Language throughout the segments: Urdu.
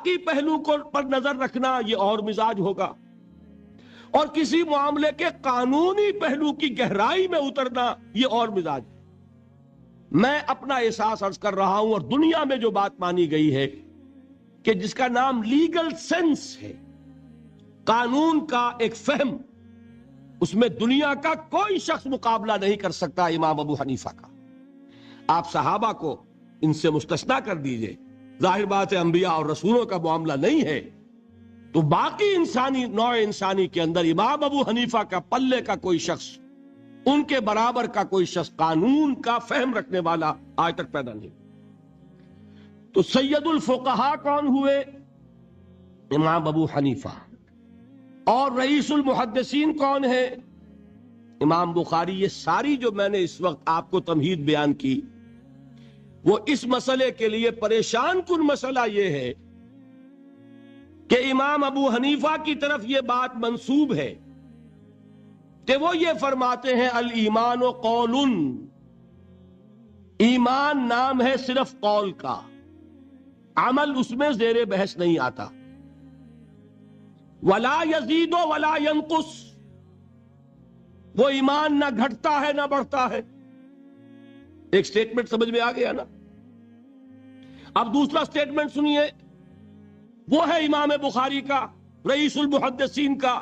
کی پہلو کو پر نظر رکھنا یہ اور مزاج ہوگا، اور کسی معاملے کے قانونی پہلو کی گہرائی میں اترنا یہ اور مزاج ہے۔ میں اپنا احساس عرض کر رہا ہوں، اور دنیا میں جو بات مانی گئی ہے کہ جس کا نام لیگل سینس ہے، قانون کا ایک فہم، اس میں دنیا کا کوئی شخص مقابلہ نہیں کر سکتا امام ابو حنیفہ کا۔ آپ صحابہ کو ان سے مستثنا کر دیجئے، ظاہر بات ہے انبیاء اور رسولوں کا معاملہ نہیں ہے، تو باقی انسانی نوع انسانی کے اندر امام ابو حنیفہ کا پلے کا کوئی شخص، ان کے برابر کا کوئی شخص قانون کا فہم رکھنے والا آج تک پیدا نہیں۔ تو سید الفقہاء کون ہوئے؟ امام ابو حنیفہ۔ اور رئیس المحدثین کون ہے؟ امام بخاری۔ یہ ساری جو میں نے اس وقت آپ کو تمہید بیان کی، وہ اس مسئلے کے لیے پریشان کن مسئلہ یہ ہے کہ امام ابو حنیفہ کی طرف یہ بات منسوب ہے کہ وہ یہ فرماتے ہیں الایمان قول، ایمان نام ہے صرف قول کا، عمل اس میں زیر بحث نہیں آتا۔ ولا یزید ولا ینقص، وہ ایمان نہ گھٹتا ہے نہ بڑھتا ہے۔ ایک سٹیٹمنٹ سمجھ میں آ گیا نا؟ اب دوسرا سٹیٹمنٹ سنیے، وہ ہے امام بخاری کا، رئیس المحدثین کا،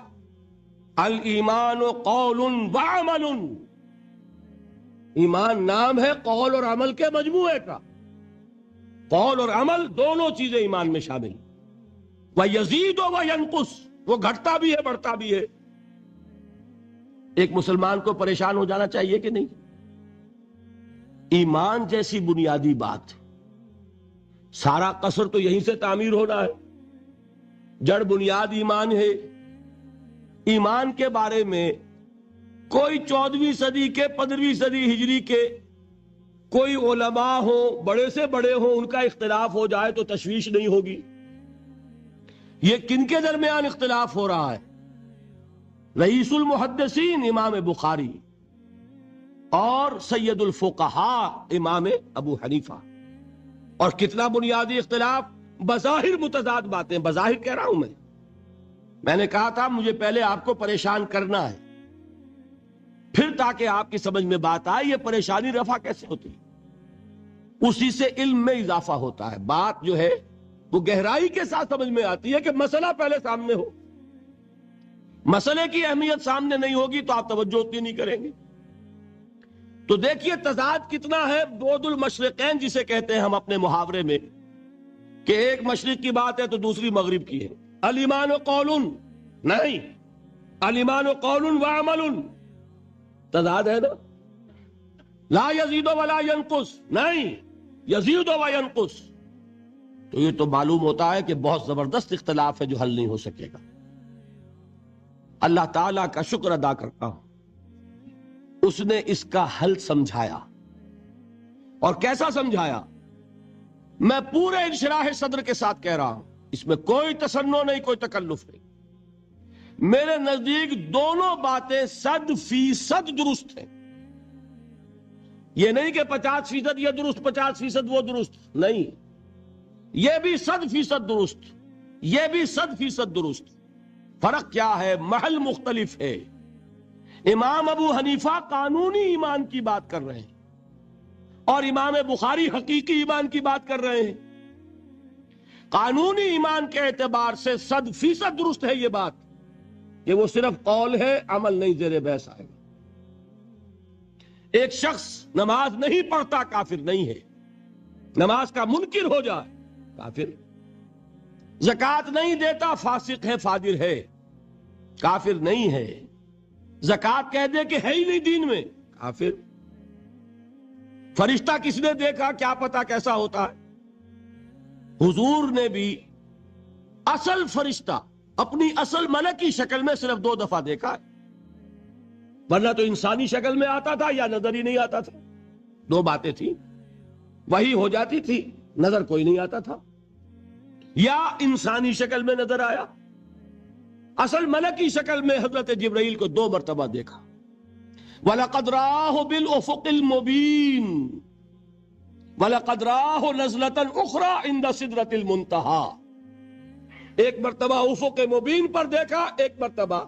الایمان قول وعمل، ایمان نام ہے قول اور عمل کے مجموعے کا، قول اور عمل دونوں چیزیں ایمان میں شامل۔ وَيَزِيدُ وَيَنْقُصُ، وہ گھٹتا بھی ہے بڑھتا بھی ہے۔ ایک مسلمان کو پریشان ہو جانا چاہیے کہ نہیں؟ ایمان جیسی بنیادی بات، سارا قصر تو یہیں سے تعمیر ہونا ہے، جڑ بنیاد ایمان ہے۔ ایمان کے بارے میں کوئی 14ویں صدی کے 15ویں صدی ہجری کے کوئی علماء ہوں، بڑے سے بڑے ہوں، ان کا اختلاف ہو جائے تو تشویش نہیں ہوگی۔ یہ کن کے درمیان اختلاف ہو رہا ہے؟ رئیس المحدثین امام بخاری اور سید الفقہاء امام ابو حنیفہ۔ اور کتنا بنیادی اختلاف، بظاہر متضاد باتیں، بظاہر کہہ رہا ہوں میں نے کہا تھا مجھے پہلے آپ کو پریشان کرنا ہے، پھر تاکہ آپ کی سمجھ میں بات آئے یہ پریشانی رفع کیسے ہوتی ہے، اسی سے علم میں اضافہ ہوتا ہے۔ بات جو ہے وہ گہرائی کے ساتھ سمجھ میں آتی ہے کہ مسئلہ پہلے سامنے ہو۔ مسئلے کی اہمیت سامنے نہیں ہوگی تو آپ توجہ اتنی نہیں کریں گے۔ تو دیکھیے تضاد کتنا ہے، بعد المشرقین جسے کہتے ہیں ہم اپنے محاورے میں، کہ ایک مشرق کی بات ہے تو دوسری مغرب کی ہے۔ الایمان قول، نہیں، الایمان قول وعمل، تضاد ہے نا۔ لا یزید ولا ینقص، نہیں، یزید وینقص۔ تو یہ تو معلوم ہوتا ہے کہ بہت زبردست اختلاف ہے جو حل نہیں ہو سکے گا۔ اللہ تعالیٰ کا شکر ادا کرتا ہوں، اس نے اس کا حل سمجھایا۔ اور کیسا سمجھایا؟ میں پورے انشراح صدر کے ساتھ کہہ رہا ہوں، اس میں کوئی تصنع نہیں، کوئی تکلف نہیں۔ میرے نزدیک دونوں باتیں 100% درست ہیں۔ یہ نہیں کہ 50% یہ درست 50% وہ درست، نہیں، یہ بھی 100% درست، یہ بھی 100% درست۔ فرق کیا ہے؟ محل مختلف ہے۔ امام ابو حنیفہ قانونی ایمان کی بات کر رہے ہیں، اور امام بخاری حقیقی ایمان کی بات کر رہے ہیں۔ قانونی ایمان کے اعتبار سے 100% درست ہے یہ بات کہ وہ صرف قول ہے، عمل نہیں زیر بحث آئے گا۔ ایک شخص نماز نہیں پڑھتا کافر نہیں ہے، نماز کا منکر ہو جائے کافر، زکوٰۃ نہیں دیتا فاسق ہے فاجر ہے، کافر نہیں ہے، زکوٰۃ کہہ دے کہ ہے ہی نہیں دین میں، کافر۔ فرشتہ کس نے دیکھا؟ کیا پتا کیسا ہوتا ہے؟ حضور نے بھی اصل فرشتہ اپنی اصل ملکی شکل میں صرف 2 دفعہ دیکھا ہے، ورنہ تو انسانی شکل میں آتا تھا یا نظر ہی نہیں آتا تھا۔ 2 باتیں تھیں، وہی ہو جاتی تھی، نظر کوئی نہیں آتا تھا، یا انسانی شکل میں نظر آیا۔ اصل ملکی شکل میں حضرت جبرائیل کو 2 مرتبہ دیکھا۔ وَلَقَدْ رَآهُ بِالْأُفُقِ الْمُبِينِ وَلَقَدْ رَآهُ نَزْلَةً أُخْرَى عِنْدَ سِدْرَةِ الْمُنْتَهَى۔ ایک مرتبہ افق مبین پر دیکھا، ایک مرتبہ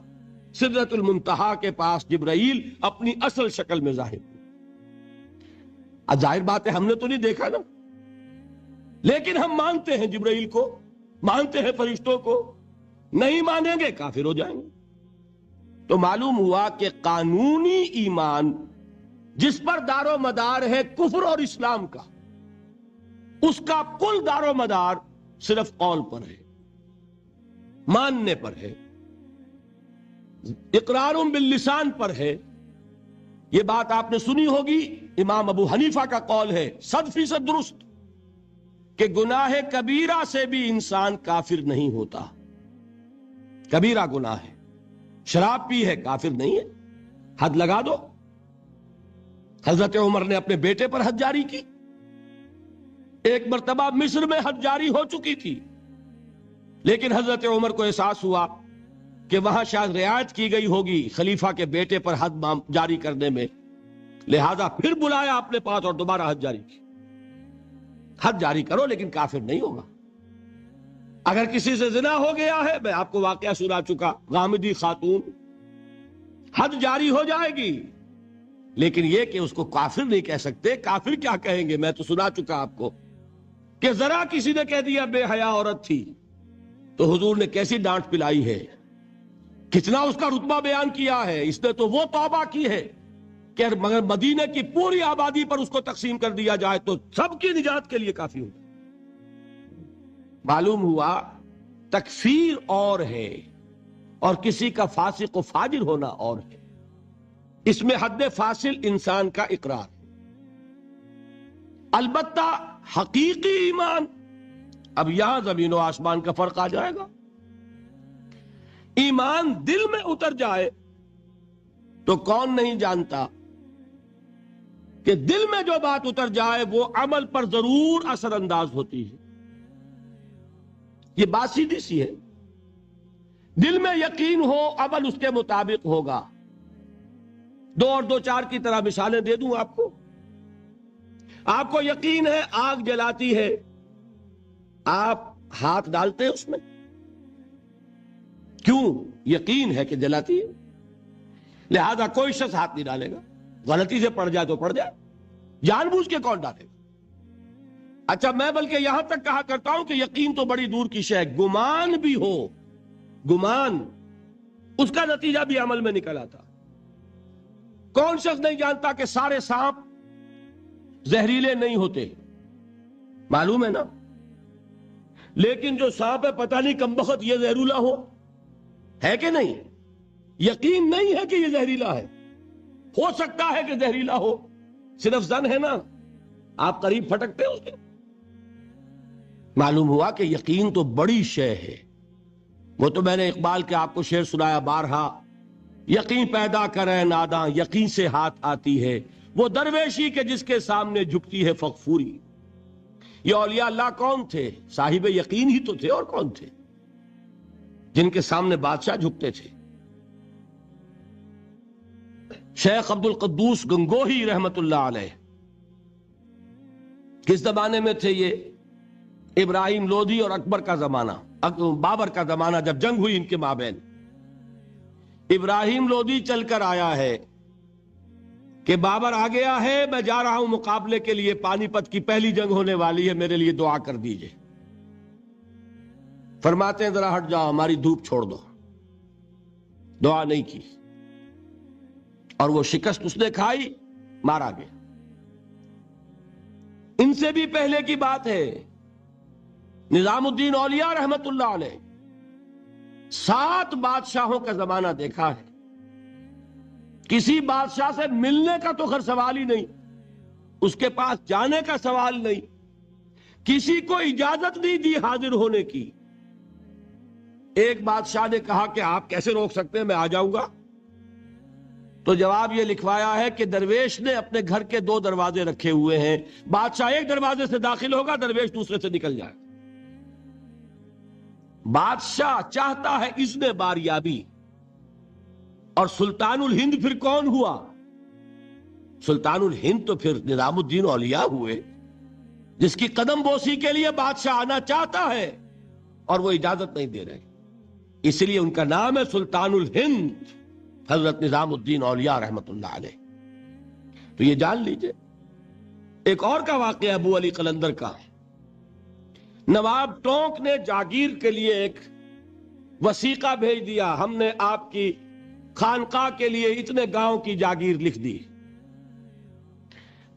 سدرۃ المنتہا کے پاس جبرائیل اپنی اصل شکل میں ظاہر ہوئے۔ اب ظاہر بات ہے ہم نے تو نہیں دیکھا نا، لیکن ہم مانتے ہیں جبرائیل کو، مانتے ہیں فرشتوں کو، نہیں مانیں گے کافر ہو جائیں گے۔ تو معلوم ہوا کہ قانونی ایمان جس پر دار و مدار ہے کفر اور اسلام کا، اس کا کل دار و مدار صرف قول پر ہے، ماننے پر ہے، اقرار باللسان پر ہے۔ یہ بات آپ نے سنی ہوگی، امام ابو حنیفہ کا قول ہے 100% درست، کہ گناہ کبیرہ سے بھی انسان کافر نہیں ہوتا۔ کبیرہ گناہ ہے، شراب پی ہے، کافر نہیں ہے، حد لگا دو۔ حضرت عمر نے اپنے بیٹے پر حد جاری کی، ایک مرتبہ مصر میں حد جاری ہو چکی تھی، لیکن حضرت عمر کو احساس ہوا کہ وہاں شاید رعایت کی گئی ہوگی خلیفہ کے بیٹے پر حد جاری کرنے میں، لہذا پھر بلایا اپنے پاس اور دوبارہ حد جاری کی۔ حد جاری کرو لیکن کافر نہیں ہوگا۔ اگر کسی سے زنا ہو گیا ہے، میں آپ کو واقعہ سنا چکا، غامدی خاتون، حد جاری ہو جائے گی، لیکن یہ کہ اس کو کافر نہیں کہہ سکتے۔ کافر کیا کہیں گے؟ میں تو سنا چکا آپ کو کہ ذرا کسی نے کہہ دیا بے حیا عورت تھی تو حضور نے کیسی ڈانٹ پلائی ہے، کتنا اس کا رتبہ بیان کیا ہے۔ اس نے تو وہ توبہ کی ہے کہ مگر مدینے کی پوری آبادی پر اس کو تقسیم کر دیا جائے تو سب کی نجات کے لیے کافی ہوگا۔ معلوم ہوا تکفیر اور ہے اور کسی کا فاسق و فاجر ہونا اور ہے۔ اس میں حد فاصل انسان کا اقرار ہے۔ البتہ حقیقی ایمان، اب یہاں زمین و آسمان کا فرق آ جائے گا۔ ایمان دل میں اتر جائے تو کون نہیں جانتا کہ دل میں جو بات اتر جائے وہ عمل پر ضرور اثر انداز ہوتی ہے۔ یہ بات سیدھی سی ہے، دل میں یقین ہو عمل اس کے مطابق ہوگا۔ 2 اور 2 4 کی طرح مثالیں دے دوں آپ کو۔ آپ کو یقین ہے آگ جلاتی ہے، آپ ہاتھ ڈالتے ہیں اس میں، کیوں؟ یقین ہے کہ جلاتی ہے، لہذا کوئی شخص ہاتھ نہیں ڈالے گا۔ غلطی سے پڑ جائے تو پڑ جائے، جان بوجھ کے کون ڈالے گا؟ اچھا، میں بلکہ یہاں تک کہا کرتا ہوں کہ یقین تو بڑی دور کی شے ہے، گمان بھی ہو، گمان، اس کا نتیجہ بھی عمل میں نکل آتا۔ کون شخص نہیں جانتا کہ سارے سانپ زہریلے نہیں ہوتے؟ معلوم ہے نا، لیکن جو سانپ ہے پتہ نہیں کمبخت یہ زہریلا ہو، ہے کہ نہیں؟ یقین نہیں ہے کہ یہ زہریلا ہے، ہو سکتا ہے کہ زہریلا ہو، صرف زن ہے نا، آپ قریب پھٹکتے ہو اس کے۔ معلوم ہوا کہ یقین تو بڑی شے ہے۔ وہ تو میں نے اقبال کے آپ کو شعر سنایا بارہا، یقین پیدا کرے ناداں یقین سے ہاتھ آتی ہے، وہ درویشی کے جس کے سامنے جھکتی ہے فغفوری۔ یہ اولیاء اللہ کون تھے؟ صاحب یقین ہی تو تھے، اور کون تھے؟ جن کے سامنے بادشاہ جھکتے تھے۔ شیخ عبد القدوس گنگوہی رحمت اللہ علیہ، کس زمانے میں تھے یہ؟ ابراہیم لودھی اور اکبر کا زمانہ، بابر کا زمانہ، جب جنگ ہوئی ان کے مابین۔ ابراہیم لودھی چل کر آیا ہے کہ بابر آ گیا ہے، میں جا رہا ہوں مقابلے کے لیے، پانی پت کی پہلی جنگ ہونے والی ہے، میرے لیے دعا کر دیجئے۔ فرماتے ہیں ذرا ہٹ جاؤ، ہماری دھوپ چھوڑ دو۔ دعا نہیں کی اور وہ شکست اس نے کھائی، مارا گیا۔ ان سے بھی پہلے کی بات ہے، نظام الدین اولیاء رحمت اللہ علیہ 7 بادشاہوں کا زمانہ دیکھا ہے۔ کسی بادشاہ سے ملنے کا تو خیر سوال ہی نہیں، اس کے پاس جانے کا سوال نہیں، کسی کو اجازت نہیں دی حاضر ہونے کی۔ ایک بادشاہ نے کہا کہ آپ کیسے روک سکتے ہیں، میں آ جاؤں گا۔ تو جواب یہ لکھوایا ہے کہ درویش نے اپنے گھر کے 2 دروازے رکھے ہوئے ہیں، بادشاہ ایک دروازے سے داخل ہوگا، درویش دوسرے سے نکل جائے۔ بادشاہ چاہتا ہے اذن باریابی، اور سلطان الہند پھر کون ہوا؟ سلطان الہند تو پھر نظام الدین اولیاء ہوئے، جس کی قدم بوسی کے لیے بادشاہ آنا چاہتا ہے، اور وہ اجازت نہیں دے رہے، اس لیے ان کا نام ہے سلطان الہند حضرت نظام الدین اولیاء رحمت اللہ علیہ۔ تو یہ جان لیجئے۔ ایک اور کا واقعہ ابو علی قلندر کا، نواب ٹونک نے جاگیر کے لیے ایک وثیقہ بھیج دیا، ہم نے آپ کی خانقاہ کے لیے اتنے گاؤں کی جاگیر لکھ دی۔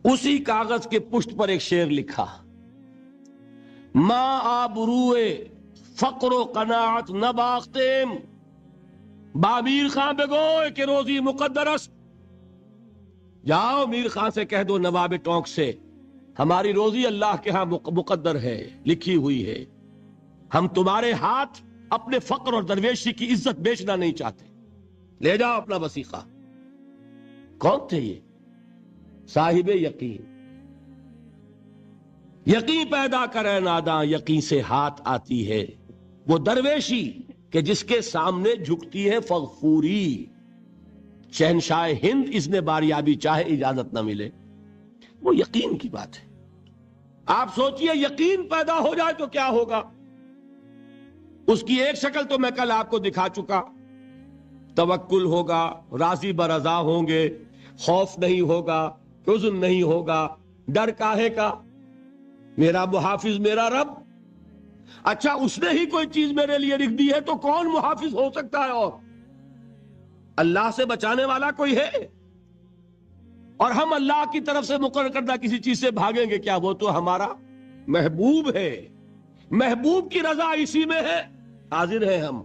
اسی کاغذ کے پشت پر ایک شعر لکھا، ما آبروئے فقر و قناعت نباختیم، با میر خان بگوئے کہ روزی مقدر است۔ جاؤ میر خان سے کہہ دو، نواب ٹونک سے، ہماری روزی اللہ کے ہاں مقدر ہے، لکھی ہوئی ہے، ہم تمہارے ہاتھ اپنے فقر اور درویشی کی عزت بیچنا نہیں چاہتے، لے جاؤ اپنا وثیقہ۔ کون تھے یہ؟ صاحب یقین۔ یقین پیدا کرے ناداں، یقین سے ہاتھ آتی ہے وہ درویشی کہ جس کے سامنے جھکتی ہے فغفوری۔ شہنشاہ ہند اس نے باریابی چاہے اجازت نہ ملے، وہ یقین کی بات ہے۔ آپ سوچئے یقین پیدا ہو جائے تو کیا ہوگا؟ اس کی ایک شکل تو میں کل آپ کو دکھا چکا، توکل ہوگا، راضی برضا ہوں گے، خوف نہیں ہوگا، حزن نہیں ہوگا، ڈر کاہے کا، میرا محافظ میرا رب۔ اچھا اس نے ہی کوئی چیز میرے لیے لکھ دی ہے تو کون محافظ ہو سکتا ہے؟ اور اللہ سے بچانے والا کوئی ہے؟ اور ہم اللہ کی طرف سے مقرر کردہ کسی چیز سے بھاگیں گے کیا؟ وہ تو ہمارا محبوب ہے، محبوب کی رضا اسی میں ہے، حاضر ہیں ہم۔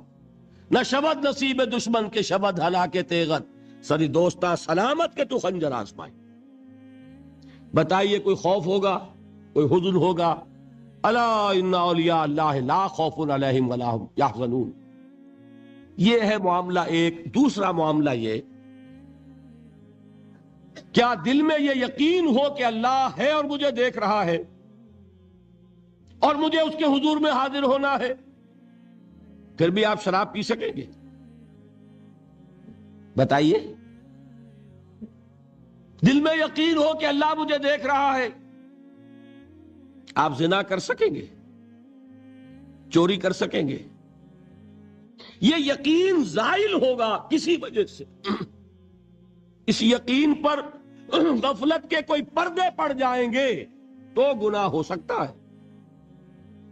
نہ شبد نصیب دشمن کے شبد ہلا کے تیغت، سری دوستہ سلامت کے تو خنجر آزمائے۔ بتائیے کوئی خوف ہوگا، کوئی حزن ہوگا؟ الا ان اولیاء اللہ لا خوف علیہم ولا هم یحزنون۔ یہ ہے معاملہ ایک۔ دوسرا معاملہ یہ، کیا دل میں یہ یقین ہو کہ اللہ ہے اور مجھے دیکھ رہا ہے اور مجھے اس کے حضور میں حاضر ہونا ہے، پھر بھی آپ شراب پی سکیں گے؟ بتائیے۔ دل میں یقین ہو کہ اللہ مجھے دیکھ رہا ہے، آپ زنا کر سکیں گے؟ چوری کر سکیں گے؟ یہ یقین زائل ہوگا کسی وجہ سے۔ اس یقین پر غفلت کے کوئی پردے پڑ جائیں گے تو گناہ ہو سکتا ہے،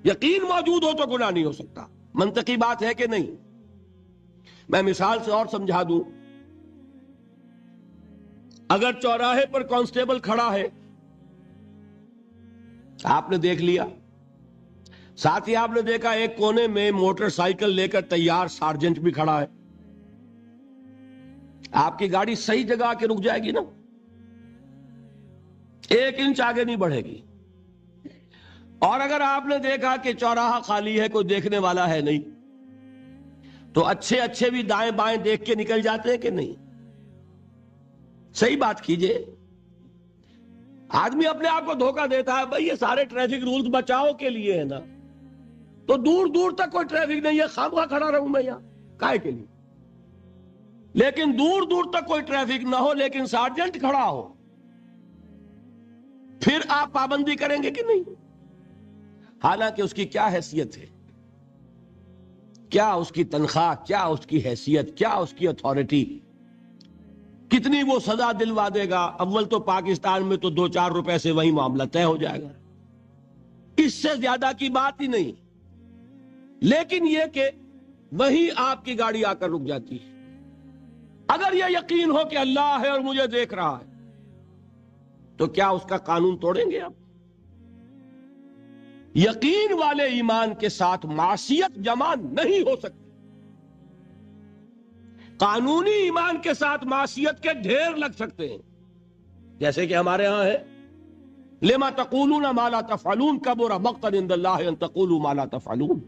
یقین موجود ہو تو گناہ نہیں ہو سکتا۔ منطقی بات ہے کہ نہیں؟ میں مثال سے اور سمجھا دوں۔ اگر چوراہے پر کانسٹیبل کھڑا ہے، آپ نے دیکھ لیا، ساتھ ہی آپ نے دیکھا ایک کونے میں موٹر سائیکل لے کر تیار سارجنٹ بھی کھڑا ہے، آپ کی گاڑی صحیح جگہ آ کے رک جائے گی نا، 1 انچ آگے نہیں بڑھے گی۔ اور اگر آپ نے دیکھا کہ چوراہا خالی ہے، کوئی دیکھنے والا ہے نہیں، تو اچھے اچھے بھی دائیں بائیں دیکھ کے نکل جاتے ہیں کہ نہیں؟ صحیح بات کیجئے۔ آدمی اپنے آپ کو دھوکہ دیتا ہے، بھئی یہ سارے ٹریفک رولز بچاؤ کے لیے ہے نا، تو دور دور تک کوئی ٹریفک نہیں ہے، خامخواہ کھڑا رہوں میں یہاں کائے کے لیے؟ لیکن دور دور تک کوئی ٹریفک نہ ہو لیکن سارجنٹ کھڑا ہو، پھر آپ پابندی کریں گے کہ نہیں؟ حالانکہ اس کی کیا حیثیت ہے، کیا اس کی تنخواہ، کیا اس کی حیثیت، کیا اس کی اتھارٹی، کتنی وہ سزا دلوا دے گا؟ اول تو پاکستان میں تو 2-4 روپے سے وہی معاملہ طے ہو جائے گا، اس سے زیادہ کی بات ہی نہیں۔ لیکن یہ کہ وہی آپ کی گاڑی آ کر رک جاتی ہے۔ اگر یہ یقین ہو کہ اللہ ہے اور مجھے دیکھ رہا ہے تو کیا اس کا قانون توڑیں گے آپ؟ یقین والے ایمان کے ساتھ معصیت جمع نہیں ہو سکتی۔ قانونی ایمان کے ساتھ معصیت کے ڈھیر لگ سکتے ہیں، جیسے کہ ہمارے ہاں ہے لما تقولون ما لا تفعلون کبر مقتا عند اللہ ان تقولوا ما لا تفعلون۔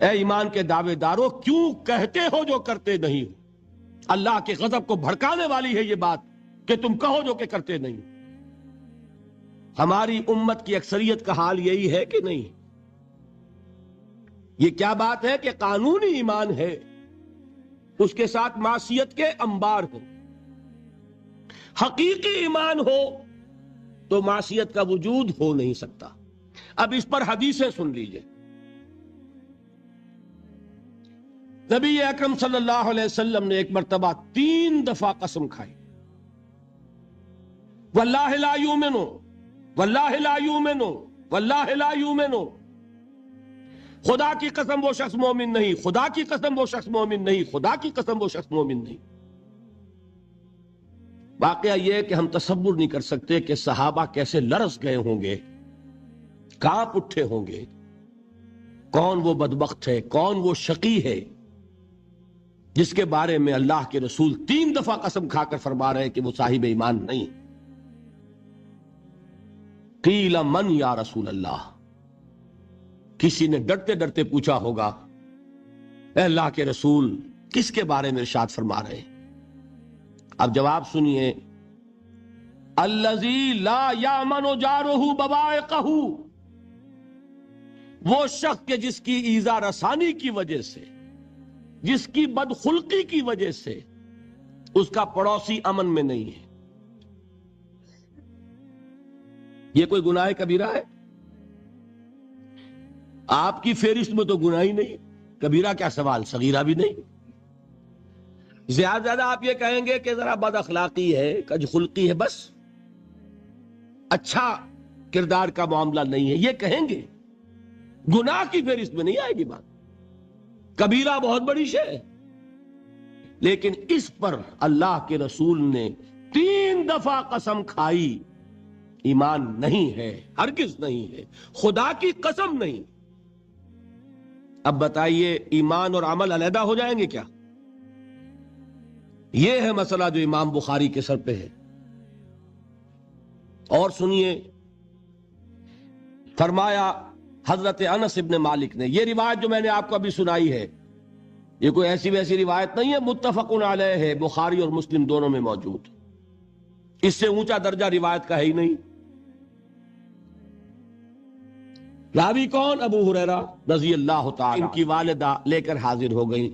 اے ایمان کے دعوے دارو، کیوں کہتے ہو جو کرتے نہیں ہو؟ اللہ کے غضب کو بھڑکانے والی ہے یہ بات کہ تم کہو جو کہ کرتے نہیں۔ ہماری امت کی اکثریت کا حال یہی ہے کہ نہیں؟ یہ کیا بات ہے کہ قانونی ایمان ہے، اس کے ساتھ معصیت کے انبار ہو۔ حقیقی ایمان ہو تو معصیت کا وجود ہو نہیں سکتا۔ اب اس پر حدیثیں سن لیجئے۔ نبی اکرم صلی اللہ علیہ وسلم نے ایک مرتبہ 3 دفعہ قسم کھائی، واللہ لا یؤمنو، واللہ لا یؤمنو، واللہ لا یؤمنو، خدا کی قسم وہ شخص مومن نہیں، خدا کی قسم وہ شخص مومن نہیں، خدا کی قسم وہ شخص مومن نہیں۔ واقعہ یہ ہے کہ ہم تصور نہیں کر سکتے کہ صحابہ کیسے لرز گئے ہوں گے، کانپ اٹھے ہوں گے، کون وہ بدبخت ہے، کون وہ شقی ہے جس کے بارے میں اللہ کے رسول 3 دفعہ قسم کھا کر فرما رہے ہیں کہ وہ صاحب ایمان نہیں۔ قیل من یا رسول اللہ، کسی نے ڈرتے ڈرتے پوچھا ہوگا اے اللہ کے رسول کس کے بارے میں ارشاد فرما رہے ہیں؟ اب جواب سنیے، الذی لا یامن جارہ بوائقہ، وہ شخص کہ جس کی ایذا رسانی کی وجہ سے، جس کی بدخلقی کی وجہ سے اس کا پڑوسی امن میں نہیں ہے۔ یہ کوئی گناہ کبیرہ ہے؟ آپ کی فہرست میں تو گناہ ہی نہیں، کبیرہ کیا سوال، صغیرہ بھی نہیں۔ زیادہ آپ یہ کہیں گے کہ ذرا بد اخلاقی ہے، کج خلقی ہے، بس اچھا کردار کا معاملہ نہیں ہے، یہ کہیں گے، گناہ کی فہرست میں نہیں آئے گی بات۔ کبیرہ بہت بڑی شے ہے، لیکن اس پر اللہ کے رسول نے 3 دفعہ قسم کھائی، ایمان نہیں ہے، ہرگز نہیں ہے، خدا کی قسم نہیں۔ اب بتائیے ایمان اور عمل علیحدہ ہو جائیں گے کیا؟ یہ ہے مسئلہ جو امام بخاری کے سر پہ ہے۔ اور سنیے، فرمایا حضرت انس ابن مالک نے، یہ روایت جو میں نے آپ کو ابھی سنائی ہے یہ کوئی ایسی ویسی روایت نہیں ہے، متفق علیہ ہے، بخاری اور مسلم دونوں میں موجود، اس سے اونچا درجہ روایت کا ہے ہی نہیں۔ راوی کون؟ ابو ہریرہ رضی اللہ تعالی، ان کی والدہ لے کر حاضر ہو گئی،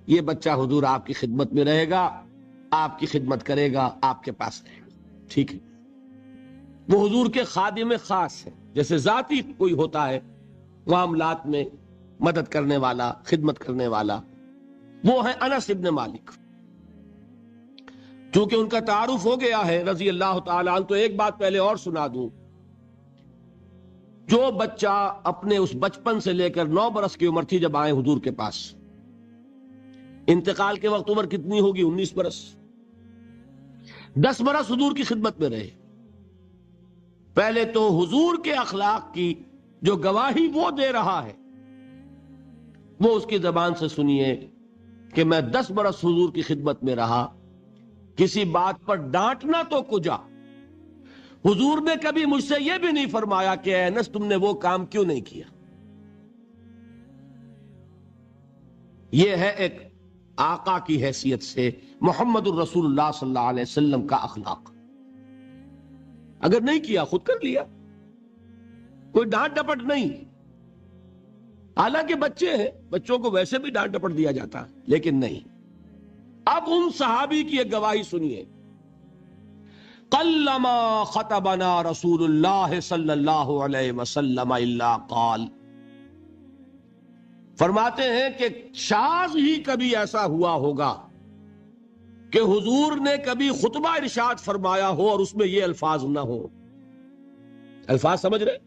یہ بچہ حضور آپ کی خدمت میں رہے گا، آپ کی خدمت کرے گا، آپ کے پاس رہے گا، ٹھیک ہے۔ وہ حضور کے خادم خاص ہے، جیسے ذاتی کوئی ہوتا ہے معاملات میں مدد کرنے والا، خدمت کرنے والا، وہ ہے انس ابن مالک۔ چونکہ ان کا تعارف ہو گیا ہے رضی اللہ تعالی عنہ، تو ایک بات پہلے اور سنا دوں، جو بچہ اپنے اس بچپن سے لے کر 9 برس کی عمر تھی جب آئے حضور کے پاس، انتقال کے وقت عمر کتنی ہوگی؟ 19 برس، 10 برس حضور کی خدمت میں رہے۔ پہلے تو حضور کے اخلاق کی جو گواہی وہ دے رہا ہے وہ اس کی زبان سے سنیے کہ میں 10 برس حضور کی خدمت میں رہا، کسی بات پر ڈانٹنا تو کجا، حضور نے کبھی مجھ سے یہ بھی نہیں فرمایا کہ اے انس تم نے وہ کام کیوں نہیں کیا۔ یہ ہے ایک آقا کی حیثیت سے محمد الرسول اللہ صلی اللہ علیہ وسلم کا اخلاق۔ اگر نہیں کیا خود کر لیا، کوئی ڈانٹ ڈپٹ نہیں، حالانکہ بچے ہیں، بچوں کو ویسے بھی ڈانٹ ڈپٹ دیا جاتا ہے، لیکن نہیں۔ اب ان صحابی کی ایک گواہی سنیے، قلما خطبنا رسول اللہ صلی اللہ علیہ وسلم الا قال، فرماتے ہیں کہ شاذ ہی کبھی ایسا ہوا ہوگا کہ حضور نے کبھی خطبہ ارشاد فرمایا ہو اور اس میں یہ الفاظ نہ ہو۔ الفاظ سمجھ رہے؟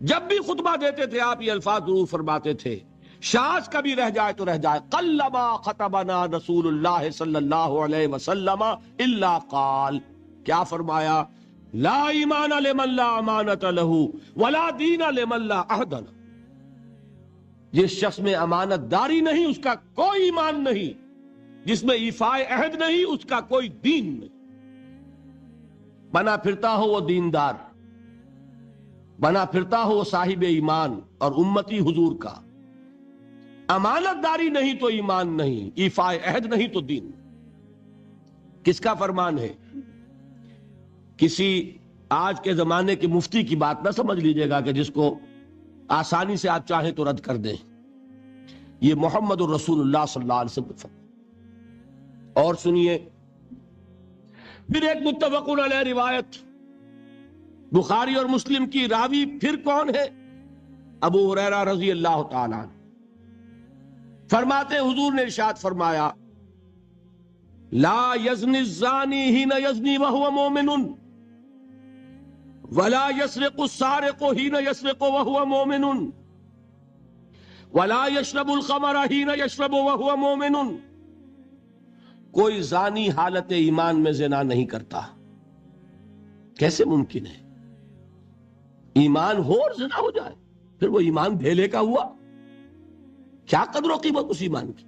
جب بھی خطبہ دیتے تھے آپ یہ الفاظ ضرور فرماتے تھے، شاذ کبھی رہ جائے تو رہ جائے، قلما خطبنا رسول اللہ صلی اللہ علیہ وسلم الا قال، کیا فرمایا؟ لا ایمان لمن لا امانت لہ ولا دین لمن لا عہد لہ، جس شخص میں امانت داری نہیں اس کا کوئی ایمان نہیں، جس میں ایفاء عہد نہیں اس کا کوئی دین نہیں۔ بنا پھرتا ہو وہ دیندار، بنا پھرتا ہو وہ صاحب ایمان اور امتی حضور کا، امانت داری نہیں تو ایمان نہیں، ایفاء عہد نہیں تو دین۔ کس کا فرمان ہے؟ کسی آج کے زمانے کے مفتی کی بات نہ سمجھ لیجئے گا کہ جس کو آسانی سے آپ چاہیں تو رد کر دیں، یہ محمد الرسول اللہ صلی اللہ علیہ وسلم۔ اور سنیے پھر ایک متفق علیہ روایت بخاری اور مسلم کی، راوی پھر کون ہے؟ ابو ہریرہ رضی اللہ تعالیٰ عنہ۔ فرماتے حضور نے ارشاد فرمایا لا یزنی الزانی حین یزنی وہو مومن ولا یسرق السارق حین یسرق وہو مومن ولا یشرب الخمر حین یشرب وہو مومن. کوئی زانی حالت ایمان میں زنا نہیں کرتا. کیسے ممکن ہے؟ ایمان ہو اور زنا ہو جائے، پھر وہ ایمان بھیلے کا ہوا؟ کیا قدر و قیمت اس ایمان کی؟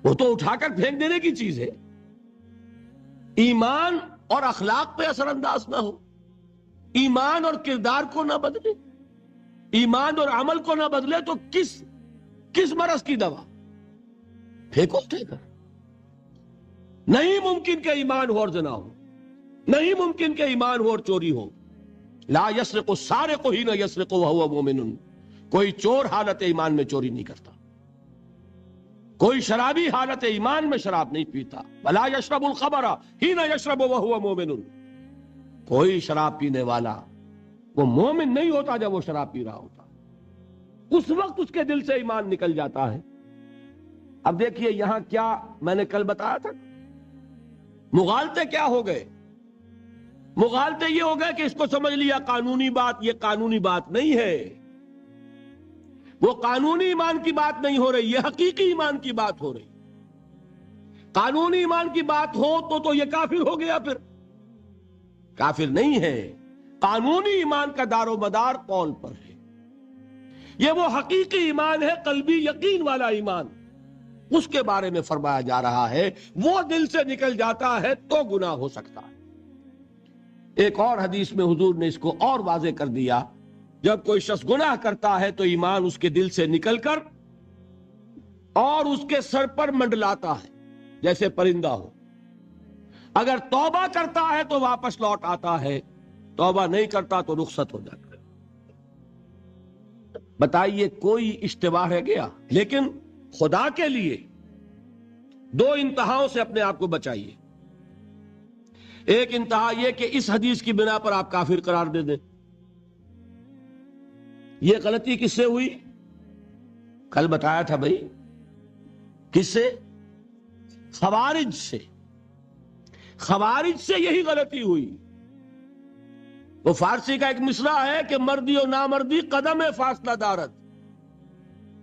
وہ تو اٹھا کر پھینک دینے کی چیز ہے. ایمان اور اخلاق پہ اثر انداز نہ ہو، ایمان اور کردار کو نہ بدلے، ایمان اور عمل کو نہ بدلے تو کس مرض کی دوا؟ پھینکو اٹھے کر. نہیں ممکن کہ ایمان ہو اور زنا ہو، نہیں ممکن کہ ایمان ہو اور چوری ہو. لا یسرق السارق حین یسرق وہو مومن. کوئی چور حالت ایمان میں چوری نہیں کرتا، کوئی شرابی حالت ایمان میں شراب نہیں پیتا. ولا یشرب الخمر حین یشرب وہو مومن. کوئی شراب پینے والا وہ مومن نہیں ہوتا جب وہ شراب پی رہا ہوتا، اس وقت اس کے دل سے ایمان نکل جاتا ہے. اب دیکھیے یہاں کیا میں نے کل بتایا تھا، مغالطے کیا ہو گئے؟ مغالطے یہ ہو گئے کہ اس کو سمجھ لیا قانونی بات. یہ قانونی بات نہیں ہے، وہ قانونی ایمان کی بات نہیں ہو رہی، یہ حقیقی ایمان کی بات ہو رہی. قانونی ایمان کی بات ہو تو یہ کافر ہو گیا، پھر کافر نہیں ہے. قانونی ایمان کا دار و مدار قول پر ہے. یہ وہ حقیقی ایمان ہے، قلبی یقین والا ایمان. اس کے بارے میں فرمایا جا رہا ہے وہ دل سے نکل جاتا ہے تو گناہ ہو سکتا ہے. ایک اور حدیث میں حضور نے اس کو اور واضح کر دیا، جب کوئی شخص گناہ کرتا ہے تو ایمان اس کے دل سے نکل کر اور اس کے سر پر منڈلاتا ہے جیسے پرندہ ہو. اگر توبہ کرتا ہے تو واپس لوٹ آتا ہے، توبہ نہیں کرتا تو رخصت ہو جاتا ہے. بتائیے کوئی اشتباہ رہ گیا؟ لیکن خدا کے لیے دو انتہاؤں سے اپنے آپ کو بچائیے. ایک انتہا یہ کہ اس حدیث کی بنا پر آپ کافر قرار دے دیں. یہ غلطی کس سے ہوئی؟ کل بتایا تھا بھائی، کس سے؟ خوارج سے. خوارج سے یہی غلطی ہوئی. وہ فارسی کا ایک مصرع ہے کہ مردی و نامردی قدم فاصلہ دارت.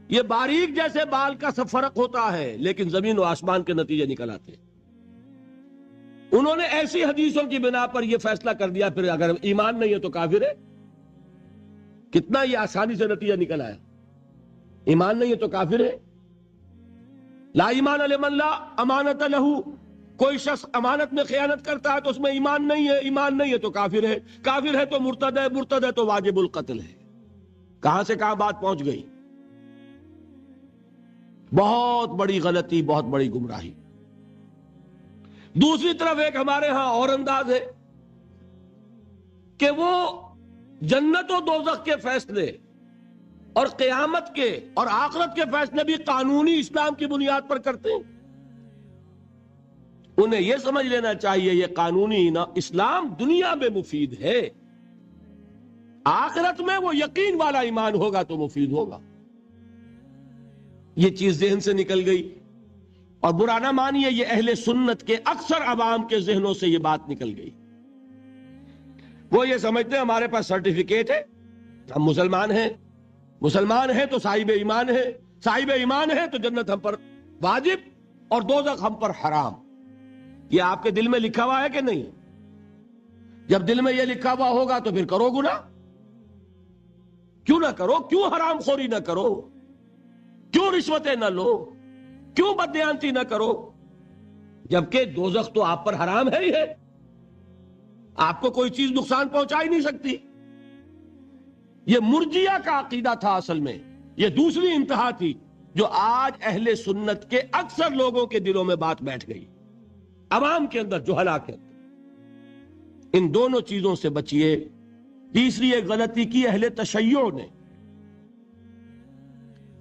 یہ باریک جیسے بال کا سب فرق ہوتا ہے لیکن زمین و آسمان کے نتیجے نکل آتے ہیں. انہوں نے ایسی حدیثوں کی بنا پر یہ فیصلہ کر دیا پھر اگر ایمان نہیں ہے تو کافر ہے. کتنا یہ آسانی سے نتیجہ نکل آیا. ایمان نہیں ہے تو کافر ہے. لا ایمان لمن لا امانت لہو. کوئی شخص امانت میں خیانت کرتا ہے تو اس میں ایمان نہیں ہے، ایمان نہیں ہے تو کافر ہے. کافر ہے تو مرتد ہے، مرتد ہے تو واجب القتل ہے. کہاں سے کہاں بات پہنچ گئی؟ بہت بڑی غلطی، بہت بڑی گمراہی. دوسری طرف ایک ہمارے ہاں اور انداز ہے کہ وہ جنت و دوزخ کے فیصلے اور قیامت کے اور آخرت کے فیصلے بھی قانونی اسلام کی بنیاد پر کرتے ہیں. انہیں یہ سمجھ لینا چاہیے یہ قانونی اسلام دنیا میں مفید ہے، آخرت میں وہ یقین والا ایمان ہوگا تو مفید ہوگا. یہ چیز ذہن سے نکل گئی. اور برا نہ مانیے، یہ اہل سنت کے اکثر عوام کے ذہنوں سے یہ بات نکل گئی. وہ یہ سمجھتے ہیں ہمارے پاس سرٹیفکیٹ ہے، ہم مسلمان ہیں، مسلمان ہیں تو صاحب ایمان ہے، صاحب ایمان ہے تو جنت ہم پر واجب اور دوزخ ہم پر حرام. یہ آپ کے دل میں لکھا ہوا ہے کہ نہیں؟ جب دل میں یہ لکھا ہوا ہوگا تو پھر کرو گناہ. کیوں نہ کرو؟ کیوں حرام خوری نہ کرو؟ کیوں رشوتیں نہ لو؟ کیوں بددیانتی نہ کرو؟ جبکہ دوزخ تو آپ پر حرام ہے ہی ہے، آپ کو کوئی چیز نقصان پہنچا ہی نہیں سکتی. یہ مرجیہ کا عقیدہ تھا اصل میں. یہ دوسری انتہا تھی جو آج اہل سنت کے اکثر لوگوں کے دلوں میں بات بیٹھ گئی، عوام کے اندر، جہلا کے اندر. ان دونوں چیزوں سے بچیے. تیسری ایک غلطی کی اہل تشیع نے.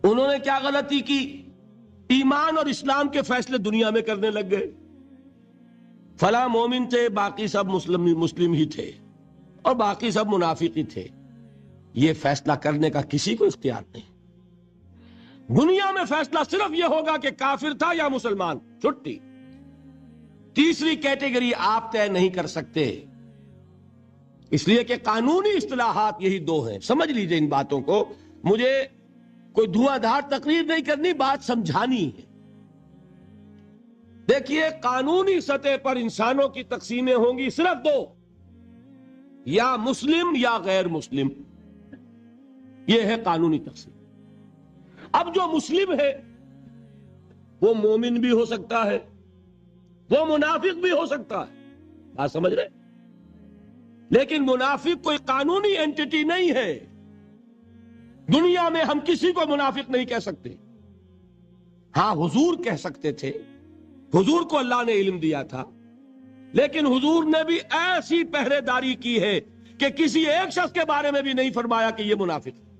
انہوں نے کیا غلطی کی؟ ایمان اور اسلام کے فیصلے دنیا میں کرنے لگ گئے. فلاں مومن تھے، باقی سب مسلم ہی تھے اور باقی سب منافق ہی تھے. یہ فیصلہ کرنے کا کسی کو اختیار نہیں. دنیا میں فیصلہ صرف یہ ہوگا کہ کافر تھا یا مسلمان، چھٹی۔ تیسری کیٹیگری آپ طے نہیں کر سکتے، اس لیے کہ قانونی اصطلاحات یہی دو ہیں۔ سمجھ لیجئے ان باتوں کو، مجھے کوئی دھواں دھار تقریر نہیں کرنی، بات سمجھانی ہے۔ دیکھیے، قانونی سطح پر انسانوں کی تقسیمیں ہوں گی صرف دو، یا مسلم یا غیر مسلم، یہ ہے قانونی تقسیم۔ اب جو مسلم ہے وہ مومن بھی ہو سکتا ہے، وہ منافق بھی ہو سکتا ہے، بات سمجھ رہے؟ لیکن منافق کوئی قانونی اینٹی نہیں ہے۔ دنیا میں ہم کسی کو منافق نہیں کہہ سکتے۔ ہاں، حضور کہہ سکتے تھے، حضور کو اللہ نے علم دیا تھا، لیکن حضور نے بھی ایسی پہرے داری کی ہے کہ کسی ایک شخص کے بارے میں بھی نہیں فرمایا کہ یہ منافق ہے۔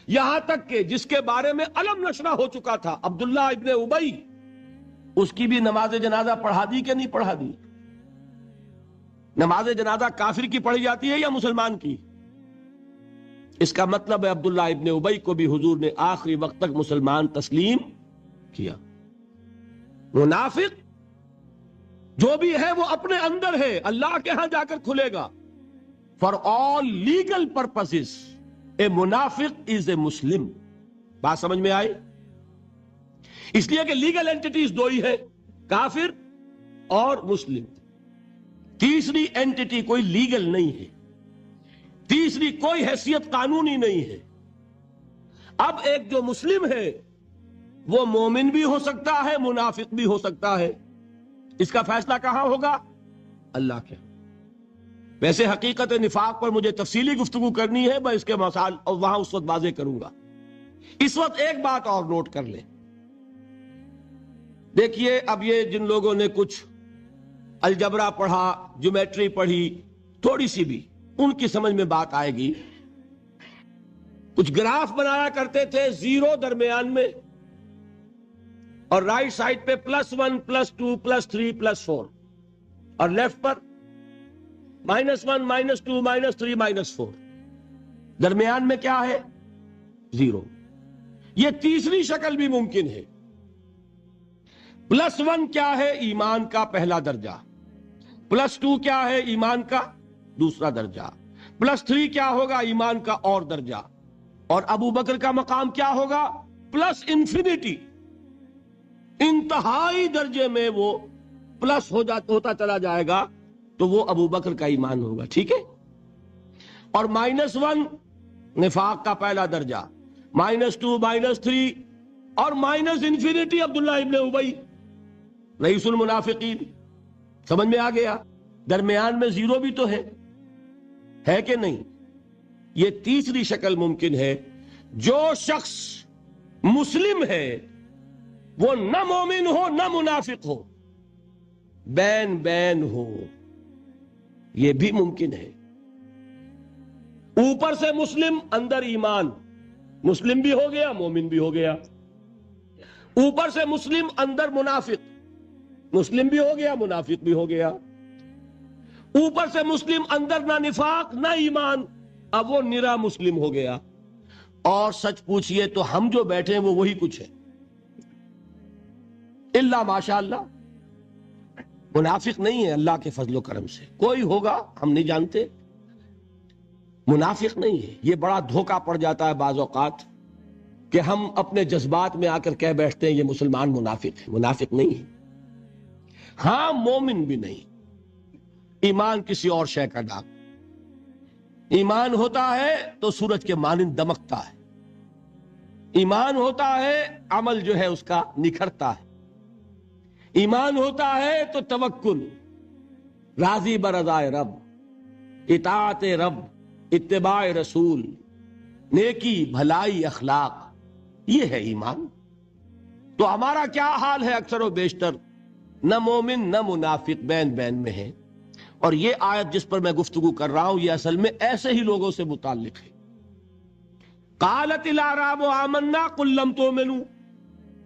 یہاں تک کہ جس کے بارے میں علم نشرہ ہو چکا تھا، عبداللہ ابن ابی، اس کی بھی نماز جنازہ پڑھا دی کہ نہیں پڑھا دی؟ نماز جنازہ کافر کی پڑھی جاتی ہے یا مسلمان کی؟ اس کا مطلب ہے عبداللہ ابن ابی کو بھی حضور نے آخری وقت تک مسلمان تسلیم کیا۔ منافق جو بھی ہے وہ اپنے اندر ہے، اللہ کے ہاں جا کر کھلے گا۔ فار آل لیگل پرپسز اے منافق از اے مسلم۔ بات سمجھ میں آئی؟ اس لیے کہ لیگل اینٹیٹیز دو ہی ہے، کافر اور مسلم۔ تیسری اینٹیٹی کوئی لیگل نہیں ہے، تیسری کوئی حیثیت قانونی نہیں ہے۔ اب ایک جو مسلم ہے وہ مومن بھی ہو سکتا ہے، منافق بھی ہو سکتا ہے۔ اس کا فیصلہ کہاں ہوگا؟ اللہ کے۔ ویسے حقیقت نفاق پر مجھے تفصیلی گفتگو کرنی ہے، میں اس کے مسائل اور وہاں اس وقت واضح کروں گا۔ اس وقت ایک بات اور نوٹ کر لیں۔ دیکھیے، اب یہ جن لوگوں نے کچھ الجبرا پڑھا، جیومیٹری پڑھی، تھوڑی سی بھی ان کی سمجھ میں بات آئے گی۔ کچھ گراف بنایا کرتے تھے، زیرو درمیان میں اور رائٹ سائڈ پہ +1 +2 +3 +4، اور لیفٹ پر -1 -2 -3 -4، درمیان میں کیا ہے؟ زیرو۔ یہ تیسری شکل بھی ممکن ہے۔ +1 کیا ہے؟ ایمان کا پہلا درجہ۔ +2 کیا ہے؟ ایمان کا دوسرا درجہ۔ +3 کیا ہوگا؟ ایمان کا اور درجہ۔ اور ابو بکر کا مقام کیا ہوگا؟ +انفینٹی، انتہائی درجے میں وہ پلس ہوتا چلا جائے گا، تو وہ ابو بکر کا ایمان ہوگا۔ ٹھیک ہے؟ اور -1 نفاق کا پہلا درجہ، -2 -3 اور انفینٹی عبداللہ ابن ابی رئیس المنافقین۔ سمجھ میں آ گیا؟ درمیان میں زیرو بھی تو ہے کہ نہیں؟ یہ تیسری شکل ممکن ہے۔ جو شخص مسلم ہے وہ نہ مومن ہو نہ منافق ہو، بین بین ہو، یہ بھی ممکن ہے۔ اوپر سے مسلم، اندر ایمان، مسلم بھی ہو گیا مومن بھی ہو گیا۔ اوپر سے مسلم، اندر منافق، مسلم بھی ہو گیا منافق بھی ہو گیا۔ اوپر سے مسلم، اندر نہ نفاق نہ ایمان، اب وہ نرا مسلم ہو گیا۔ اور سچ پوچھئے تو ہم جو بیٹھے ہیں وہ وہی کچھ ہے، اللہ ماشاء اللہ منافق نہیں ہے۔ اللہ کے فضل و کرم سے کوئی ہوگا، ہم نہیں جانتے، منافق نہیں ہے۔ یہ بڑا دھوکہ پڑ جاتا ہے بعض اوقات کہ ہم اپنے جذبات میں آ کر کہہ بیٹھتے ہیں یہ مسلمان منافق ہے۔ منافق نہیں ہے، ہاں مومن بھی نہیں۔ ایمان کسی اور شے کا نام۔ ایمان ہوتا ہے تو سورج کے مانند دمکتا ہے، ایمان ہوتا ہے عمل جو ہے اس کا نکھرتا ہے، ایمان ہوتا ہے تو توکل، راضی برضائے رب، اطاعت رب، اتباع رسول، نیکی بھلائی اخلاق، یہ ہے ایمان۔ تو ہمارا کیا حال ہے؟ اکثر و بیشتر نہ مومن نہ منافق، بین بین میں ہے۔ اور یہ آیت جس پر میں گفتگو کر رہا ہوں یہ اصل میں ایسے ہی لوگوں سے متعلق ہے۔ قالت الاعراب آمنا قل لم تؤمنوا،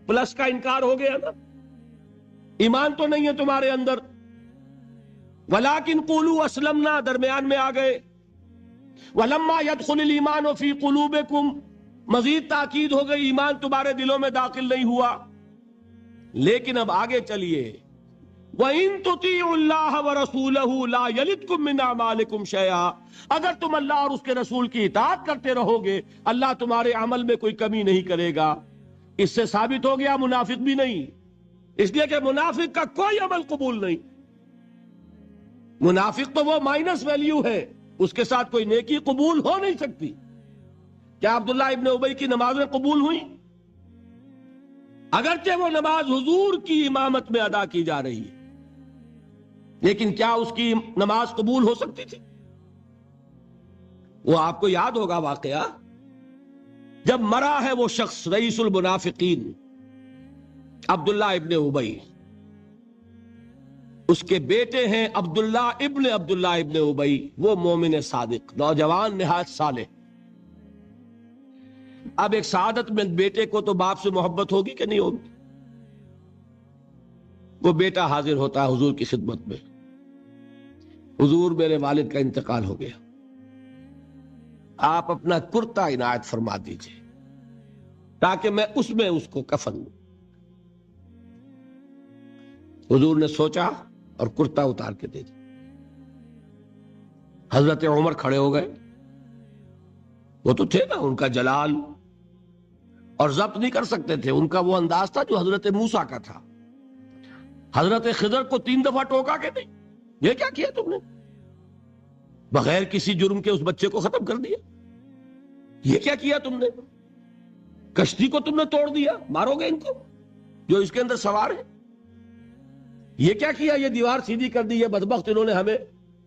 پلس کا انکار ہو گیا نا، ایمان تو نہیں ہے تمہارے اندر، ولیکن قولوا اسلمنا، درمیان میں آ گئے، ولما يدخل الایمان فی قلوبکم، مزید تاکید ہو گئی، ایمان تمہارے دلوں میں داخل نہیں ہوا۔ لیکن اب آگے چلیے، وَإِن تُطِيعُوا اللَّهَ وَرَسُولَهُ لَا يَلِدْكُم مِّنْ أَعْمَالِكُمْ شَيْئًا، اگر تم اللہ اور اس کے رسول کی اطاعت کرتے رہو گے اللہ تمہارے عمل میں کوئی کمی نہیں کرے گا۔ اس سے ثابت ہو گیا منافق بھی نہیں، اس لیے کہ منافق کا کوئی عمل قبول نہیں۔ منافق تو وہ مائنس ویلیو ہے، اس کے ساتھ کوئی نیکی قبول ہو نہیں سکتی۔ کیا عبداللہ ابن ابی کی نمازیں قبول ہوئی؟ اگرچہ وہ نماز حضور کی امامت میں ادا کی جا رہی ہے، لیکن کیا اس کی نماز قبول ہو سکتی تھی؟ وہ آپ کو یاد ہوگا واقعہ، جب مرا ہے وہ شخص رئیس المنافقین عبداللہ ابن ابی، اس کے بیٹے ہیں عبداللہ ابن ابی، وہ مومن صادق، نوجوان نہایت صالح۔ اب ایک سعادت مند بیٹے کو تو باپ سے محبت ہوگی کہ نہیں ہوگی؟ وہ بیٹا حاضر ہوتا ہے حضور کی خدمت میں، حضور میرے والد کا انتقال ہو گیا، آپ اپنا کرتا عنایت فرما دیجئے تاکہ میں اس کو کفن دوں۔ حضور نے سوچا اور کرتا اتار کے دے دیا۔ حضرت عمر کھڑے ہو گئے، وہ تو تھے نا، ان کا جلال اور ضبط نہیں کر سکتے تھے، ان کا وہ انداز تھا جو حضرت موسیٰ کا تھا۔ حضرت خضر کو 3 دفعہ ٹوکا کہ نہیں، یہ کیا کیا تم نے؟ بغیر کسی جرم کے اس بچے کو ختم کر دیا، یہ کیا کیا تم نے؟ کشتی کو تم نے توڑ دیا، مارو گے ان کو جو اس کے اندر سوار ہے؟ یہ کیا کیا؟ یہ دیوار سیدھی کر دی، یہ بدبخت انہوں نے ہمیں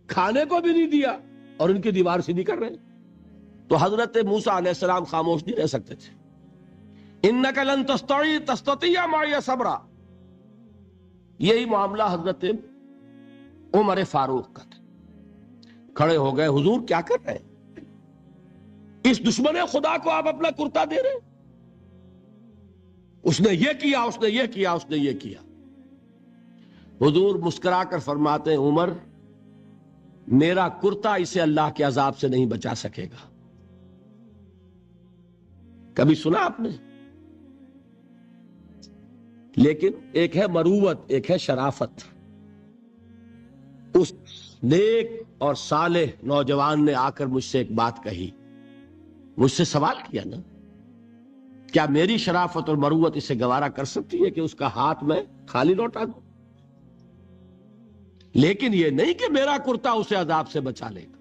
کھانے کو بھی نہیں دیا اور ان کی دیوار سیدھی کر رہے ہیں۔ تو حضرت موسیٰ علیہ السلام خاموش نہیں رہ سکتے تھے۔ اِنَّكَ لَن تَسْتَطِيعَ مَعِيَ صَبْرًا، یہی معاملہ حضرت عمر فاروق کا تھا۔ کھڑے ہو گئے، حضور کیا کر رہے ہیں؟ اس دشمن خدا کو آپ اپنا کرتا دے رہے ہیں؟ اس نے یہ کیا، اس نے یہ کیا، اس نے یہ کیا۔ حضور مسکرا کر فرماتے ہیں، عمر میرا کرتا اسے اللہ کے عذاب سے نہیں بچا سکے گا۔ کبھی سنا آپ نے؟ لیکن ایک ہے مروت، ایک ہے شرافت۔ اس نیک اور صالح نوجوان نے آ کر مجھ سے ایک بات کہی، مجھ سے سوال کیا نا، کیا میری شرافت اور مروت اسے گوارا کر سکتی ہے کہ اس کا ہاتھ میں خالی لوٹا دوں؟ لیکن یہ نہیں کہ میرا کرتا اسے عذاب سے بچا لے گا۔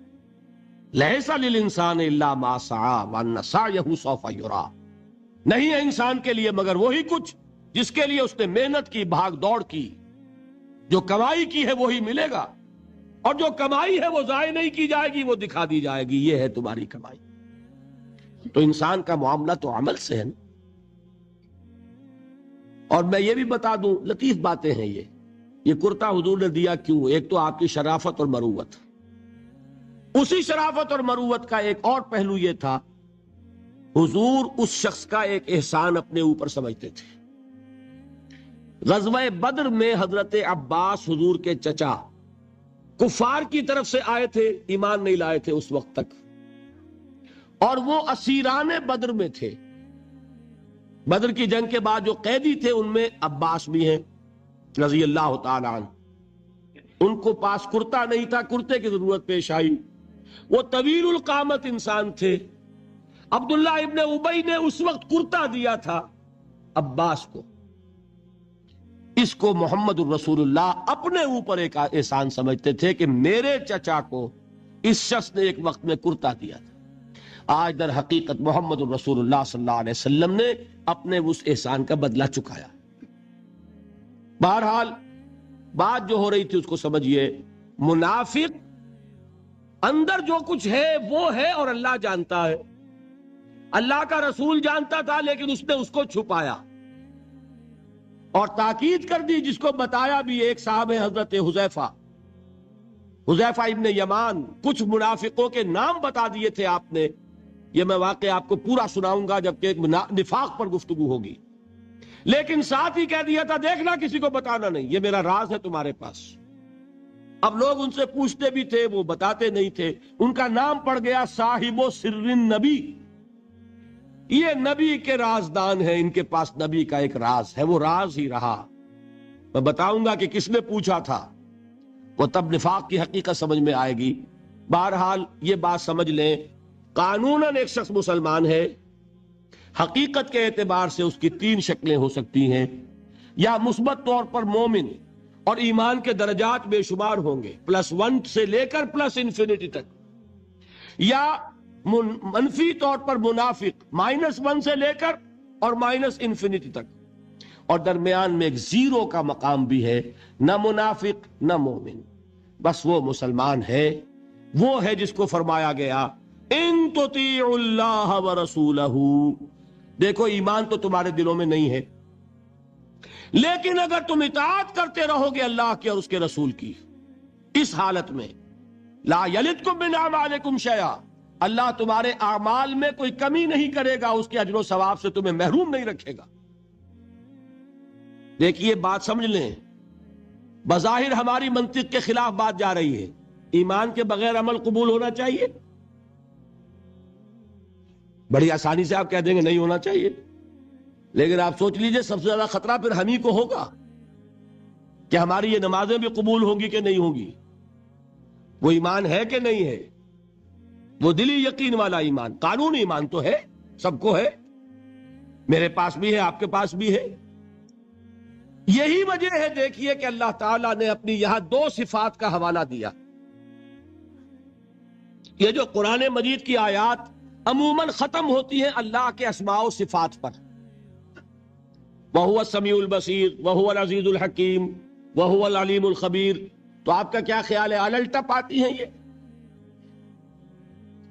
لَيْسَ لِلْإِنسَانِ إِلَّا مَا سَعَىٰ وَأَنَّ سَعْيَهُ سَوْفَ يُرَىٰ، نہیں ہے انسان کے لیے مگر وہی کچھ جس کے لیے اس نے محنت کی، بھاگ دوڑ کی، جو کمائی کی ہے وہی ملے گا، اور جو کمائی ہے وہ ضائع نہیں کی جائے گی، وہ دکھا دی جائے گی، یہ ہے تمہاری کمائی۔ تو انسان کا معاملہ تو عمل سے ہے نا۔ اور میں یہ بھی بتا دوں، لطیف باتیں ہیں یہ کرتا حضور نے دیا کیوں؟ ایک تو آپ کی شرافت اور مروت، اسی شرافت اور مروت کا ایک اور پہلو یہ تھا، حضور اس شخص کا ایک احسان اپنے اوپر سمجھتے تھے۔ غزوہ بدر میں حضرت عباس حضور کے چچا کفار کی طرف سے آئے تھے، ایمان نہیں لائے تھے اس وقت تک، اور وہ اسیران بدر میں تھے۔ بدر کی جنگ کے بعد جو قیدی تھے ان میں عباس بھی ہیں رضی اللہ تعالیٰ عنہ۔ ان کو پاس کرتا نہیں تھا، کرتے کی ضرورت پیش آئی۔ وہ طویل القامت انسان تھے۔ عبداللہ ابن ابی نے اس وقت کرتا دیا تھا عباس کو۔ اس کو محمد الرسول اللہ اپنے اوپر ایک احسان سمجھتے تھے کہ میرے چچا کو اس شخص نے ایک وقت میں کرتا دیا تھا۔ آج در حقیقت محمد الرسول اللہ صلی اللہ علیہ وسلم نے اپنے اس احسان کا بدلہ چکایا۔ بہرحال بات جو ہو رہی تھی اس کو سمجھیے، منافق اندر جو کچھ ہے وہ ہے اور اللہ جانتا ہے، اللہ کا رسول جانتا تھا لیکن اس نے اس کو چھپایا اور تاکید کر دی، جس کو بتایا بھی ایک صاحب ہے حضرت حذیفہ ابن یمان۔ کچھ منافقوں کے نام بتا دیے تھے آپ نے، یہ میں واقعہ آپ کو پورا سناؤں گا جبکہ نفاق پر گفتگو ہوگی، لیکن ساتھ ہی کہہ دیا تھا دیکھنا کسی کو بتانا نہیں، یہ میرا راز ہے تمہارے پاس۔ اب لوگ ان سے پوچھتے بھی تھے، وہ بتاتے نہیں تھے۔ ان کا نام پڑ گیا صاحب سر النبی، یہ نبی کے رازدان ہیں، ان کے پاس نبی کا ایک راز ہے، وہ راز ہی رہا۔ میں بتاؤں گا کہ کس نے پوچھا تھا، وہ تب نفاق کی حقیقت سمجھ میں آئے گی۔ بہرحال یہ بات سمجھ لیں، قانوناً ایک شخص مسلمان ہے، حقیقت کے اعتبار سے اس کی تین شکلیں ہو سکتی ہیں، یا مثبت طور پر مومن اور ایمان کے درجات بے شمار ہوں گے، +1 سے لے کر +انفینٹی تک، یا منفی طور پر منافق، -1 سے لے کر اور -انفینٹی تک، اور درمیان میں ایک زیرو کا مقام بھی ہے، نہ منافق نہ مومن، بس وہ مسلمان ہے، وہ ہے جس کو فرمایا گیا ان تطیعوا اللہ ورسولہ۔ دیکھو ایمان تو تمہارے دلوں میں نہیں ہے، لیکن اگر تم اطاعت کرتے رہو گے اللہ کی اور اس کے رسول کی، اس حالت میں لا یلدکم من اعمالکم شیئا، اللہ تمہارے اعمال میں کوئی کمی نہیں کرے گا، اس کے اجر و ثواب سے تمہیں محروم نہیں رکھے گا۔ دیکھیے بات سمجھ لیں، بظاہر ہماری منطق کے خلاف بات جا رہی ہے، ایمان کے بغیر عمل قبول ہونا چاہیے؟ بڑی آسانی سے آپ کہہ دیں گے نہیں ہونا چاہیے، لیکن آپ سوچ لیجئے سب سے زیادہ خطرہ پھر ہم ہی کو ہوگا کہ ہماری یہ نمازیں بھی قبول ہوں گی کہ نہیں ہوں گی، وہ ایمان ہے کہ نہیں ہے، وہ دلی یقین والا ایمان، قانونی ایمان تو ہے، سب کو ہے، میرے پاس بھی ہے، آپ کے پاس بھی ہے۔ یہی وجہ ہے دیکھیے کہ اللہ تعالیٰ نے اپنی یہاں 2 صفات کا حوالہ دیا۔ یہ جو قرآن مجید کی آیات عموماً ختم ہوتی ہیں اللہ کے اسماء و صفات پر، وَهُوَ السَّمِيعُ الْبَصِيرُ وَهُوَ الْعَزِيزُ الْحَكِيمُ وَهُوَ الْعَلِيمُ الْخَبِيرُ، تو آپ کا کیا خیال ہے الٹپ آتی ہیں؟ یہ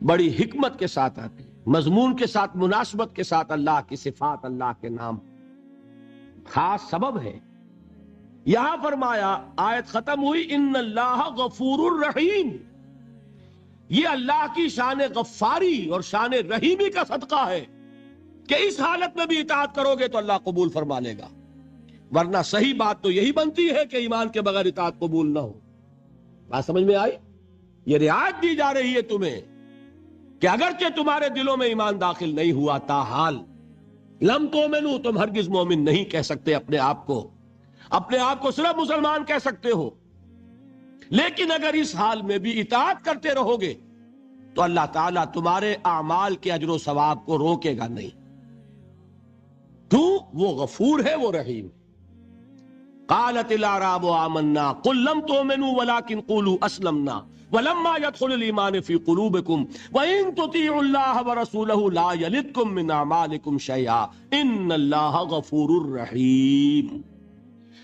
بڑی حکمت کے ساتھ آتی ہیں، مضمون کے ساتھ، مناسبت کے ساتھ اللہ کی صفات، اللہ کے نام، خاص سبب ہے۔ یہاں فرمایا، آیت ختم ہوئی ان اللہ غفور الرحیم، یہ اللہ کی شان غفاری اور شان رحیمی کا صدقہ ہے کہ اس حالت میں بھی اطاعت کرو گے تو اللہ قبول فرما لے گا، ورنہ صحیح بات تو یہی بنتی ہے کہ ایمان کے بغیر اطاعت قبول نہ ہو۔ بات سمجھ میں آئی؟ یہ رعایت دی جا رہی ہے تمہیں کہ اگرچہ تمہارے دلوں میں ایمان داخل نہیں ہوا، تاحال لم تؤمنوا، تم ہرگز مومن نہیں کہہ سکتے اپنے آپ کو صرف مسلمان کہہ سکتے ہو، لیکن اگر اس حال میں بھی اطاعت کرتے رہو گے تو اللہ تعالیٰ تمہارے اعمال کے اجر و ثواب کو روکے گا نہیں، کیوں؟ وہ غفور ہے، وہ رحیم ہے۔ قالت الاعراب آمنا قل لم تؤمنوا ولكن قولوا اسلمنا ولما يدخل الايمان في قلوبكم وان تطيعوا الله ورسوله لا يلدكم من اعمالكم شيئا ان الله غفور رحيم۔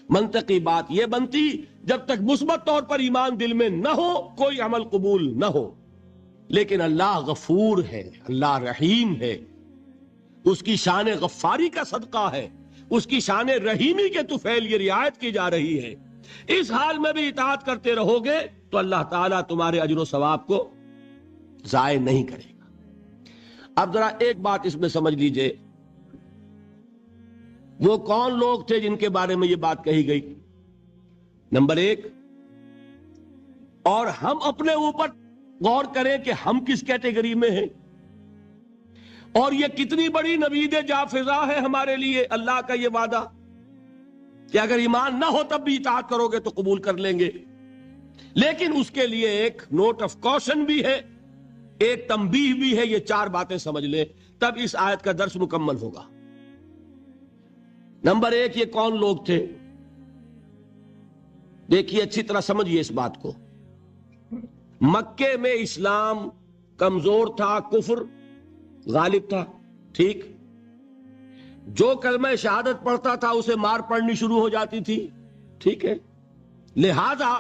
منطقی بات یہ بنتی جب تک مثبت طور پر ایمان دل میں نہ ہو کوئی عمل قبول نہ ہو، لیکن اللہ غفور ہے، اللہ رحیم ہے، اس کی شان غفاری کا صدقہ ہے، اس کی شان رحیمی کے طفیل یہ رعایت کی جا رہی ہے۔ اس حال میں بھی اطاعت کرتے رہو گے تو اللہ تعالیٰ تمہارے اجر و ثواب کو ضائع نہیں کرے گا۔ اب ذرا ایک بات اس میں سمجھ لیجئے، وہ کون لوگ تھے جن کے بارے میں یہ بات کہی گئی؟ نمبر 1، اور ہم اپنے اوپر غور کریں کہ ہم کس کیٹیگری میں ہیں، اور یہ کتنی بڑی نوید جافزہ ہے ہمارے لیے اللہ کا یہ وعدہ کہ اگر ایمان نہ ہو تب بھی اطاعت کرو گے تو قبول کر لیں گے، لیکن اس کے لیے ایک نوٹ آف کوشن بھی ہے، ایک تنبیہ بھی ہے۔ یہ 4 باتیں سمجھ لیں تب اس آیت کا درس مکمل ہوگا۔ نمبر 1، یہ کون لوگ تھے؟ دیکھیے اچھی طرح سمجھیے اس بات کو۔ مکے میں اسلام کمزور تھا، کفر غالب تھا، ٹھیک؟ جو کلمہ شہادت پڑھتا تھا اسے مار پڑنی شروع ہو جاتی تھی، ٹھیک ہے؟ لہذا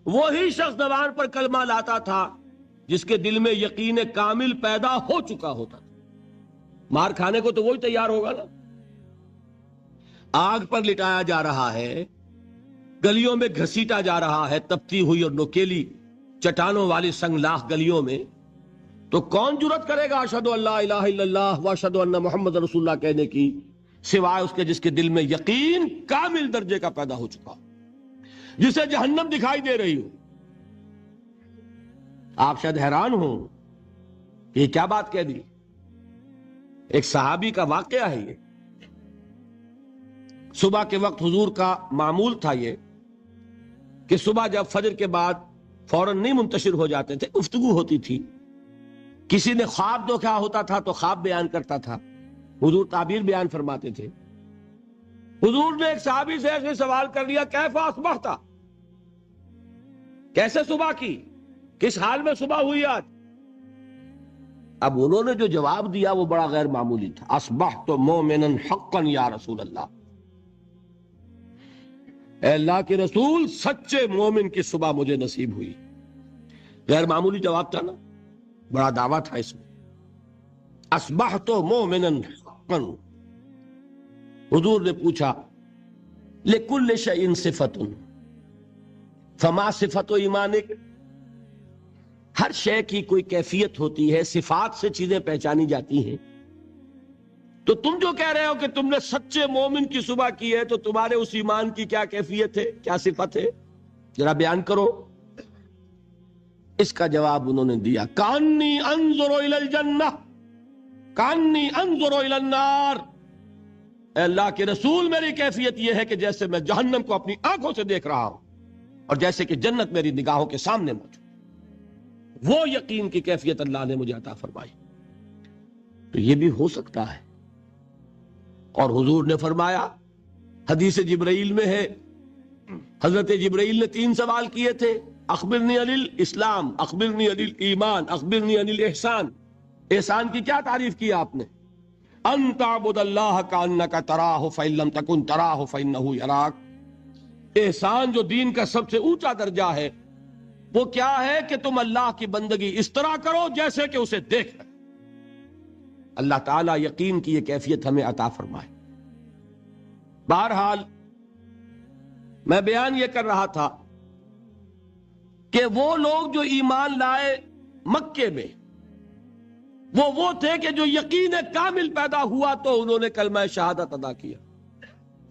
وہی شخص زبان پر کلمہ لاتا تھا جس کے دل میں یقین کامل پیدا ہو چکا ہوتا تھا، مار کھانے کو تو وہی تیار ہوگا نا۔ آگ پر لٹایا جا رہا ہے، گلیوں میں گھسیٹا جا رہا ہے، تپتی ہوئی اور نوکیلی چٹانوں والی سنگلاخ گلیوں میں، تو کون جرات کرے گا اشہدو ان لا الہ الا اللہ واشہدو ان محمد رسول اللہ کہنے کی، سوائے اس کے جس کے دل میں یقین کامل درجے کا پیدا ہو چکا، جسے جہنم دکھائی دے رہی ہو۔ آپ شاید حیران ہوں کہ یہ کیا بات کہہ دی، ایک صحابی کا واقعہ ہے یہ. صبح کے وقت حضور کا معمول تھا یہ کہ صبح جب فجر کے بعد فوراً نہیں منتشر ہو جاتے تھے، گفتگو ہوتی تھی. کسی نے خواب دیکھا ہوتا تھا تو خواب بیان کرتا تھا، حضور تعبیر بیان فرماتے تھے. حضور نے ایک صحابی سے ایسے سوال کر لیا، کیف اصبحت، کیسے صبح کی، کس حال میں صبح ہوئی آج؟ اب انہوں نے جو جواب دیا وہ بڑا غیر معمولی تھا. اصبحت مومنا حقا یا رسول اللہ، اے اللہ کے رسول سچے مومن کی صبح مجھے نصیب ہوئی. غیر معمولی جواب تھا نا، بڑا دعویٰ تھا اس میں. اصبحت مومنا حقا. حضور نے پوچھا لکل شیء صفۃ فما صفۃ ایمانک، ہر شے کی کوئی کیفیت ہوتی ہے، صفات سے چیزیں پہچانی جاتی ہیں. تو تم جو کہہ رہے ہو کہ تم نے سچے مومن کی صبح کی ہے، تو تمہارے اس ایمان کی کیا کیفیت ہے، کیا صفت ہے، ذرا بیان کرو. اس کا جواب انہوں نے دیا، کانی انظر الی الجنہ کانی انظر الی النار. اے اللہ کے رسول میری کیفیت یہ ہے کہ جیسے میں جہنم کو اپنی آنکھوں سے دیکھ رہا ہوں اور جیسے کہ جنت میری نگاہوں کے سامنے موجود. وہ یقین کی کیفیت اللہ نے مجھے عطا فرمائی. تو یہ بھی ہو سکتا ہے. اور حضور نے فرمایا، حدیث جبرائیل میں ہے، حضرت جبرائیل نے 3 سوال کیے تھے، اخبرنی عن الاسلام، اخبرنی عن الایمان، اخبرنی عن الاحسان. احسان کی کیا تعریف کی آپ نے؟ ان تعبد اللہ کانک تراہ فإن لم تکن تراہ فإنہ یراک. احسان جو دین کا سب سے اونچا درجہ ہے وہ کیا ہے کہ تم اللہ کی بندگی اس طرح کرو جیسے کہ اسے دیکھ رہے. اللہ تعالیٰ یقین کی یہ کیفیت ہمیں عطا فرمائے. بہرحال میں بیان یہ کر رہا تھا کہ وہ لوگ جو ایمان لائے مکے میں، وہ تھے کہ جو یقین کامل پیدا ہوا تو انہوں نے کلمہ شہادت ادا کیا.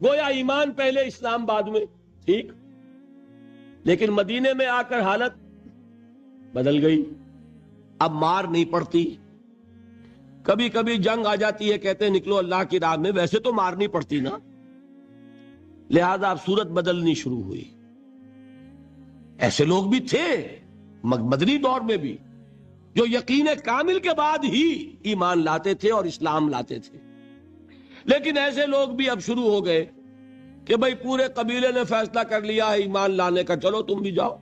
گویا ایمان پہلے اسلام بعد میں، ٹھیک، لیکن مدینے میں آ کر حالت بدل گئی. اب مار نہیں پڑتی، کبھی کبھی جنگ آ جاتی ہے، کہتے ہیں نکلو اللہ کی راہ میں، ویسے تو مار نہیں پڑتی نا. لہذا اب صورت بدلنی شروع ہوئی. ایسے لوگ بھی تھے مدنی دور میں بھی جو یقین کامل کے بعد ہی ایمان لاتے تھے اور اسلام لاتے تھے. لیکن ایسے لوگ بھی اب شروع ہو گئے کہ بھئی پورے قبیلے نے فیصلہ کر لیا ہے ایمان لانے کا، چلو تم بھی جاؤ.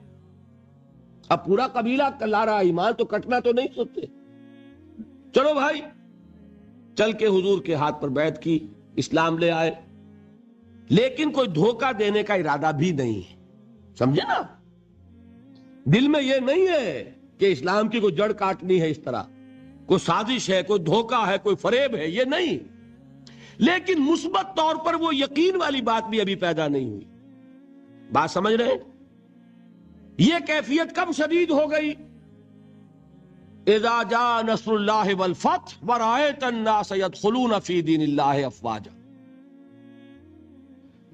اب پورا قبیلہ لا رہا ایمان، تو کٹنا تو نہیں سکتے. چلو بھائی، چل کے حضور کے ہاتھ پر بیعت کی، اسلام لے آئے. لیکن کوئی دھوکہ دینے کا ارادہ بھی نہیں ہے، سمجھے نا. دل میں یہ نہیں ہے کہ اسلام کی کوئی جڑ کاٹنی ہے، اس طرح کوئی سازش ہے، کوئی دھوکہ ہے، کوئی فریب ہے، یہ نہیں. لیکن مثبت طور پر وہ یقین والی بات بھی ابھی پیدا نہیں ہوئی. بات سمجھ رہے ہیں؟ یہ کیفیت کب شدید ہو گئی؟ اذا جاء نصر اللہ والفتح ورأیت الناس يدخلون فی دین اللہ افواجا.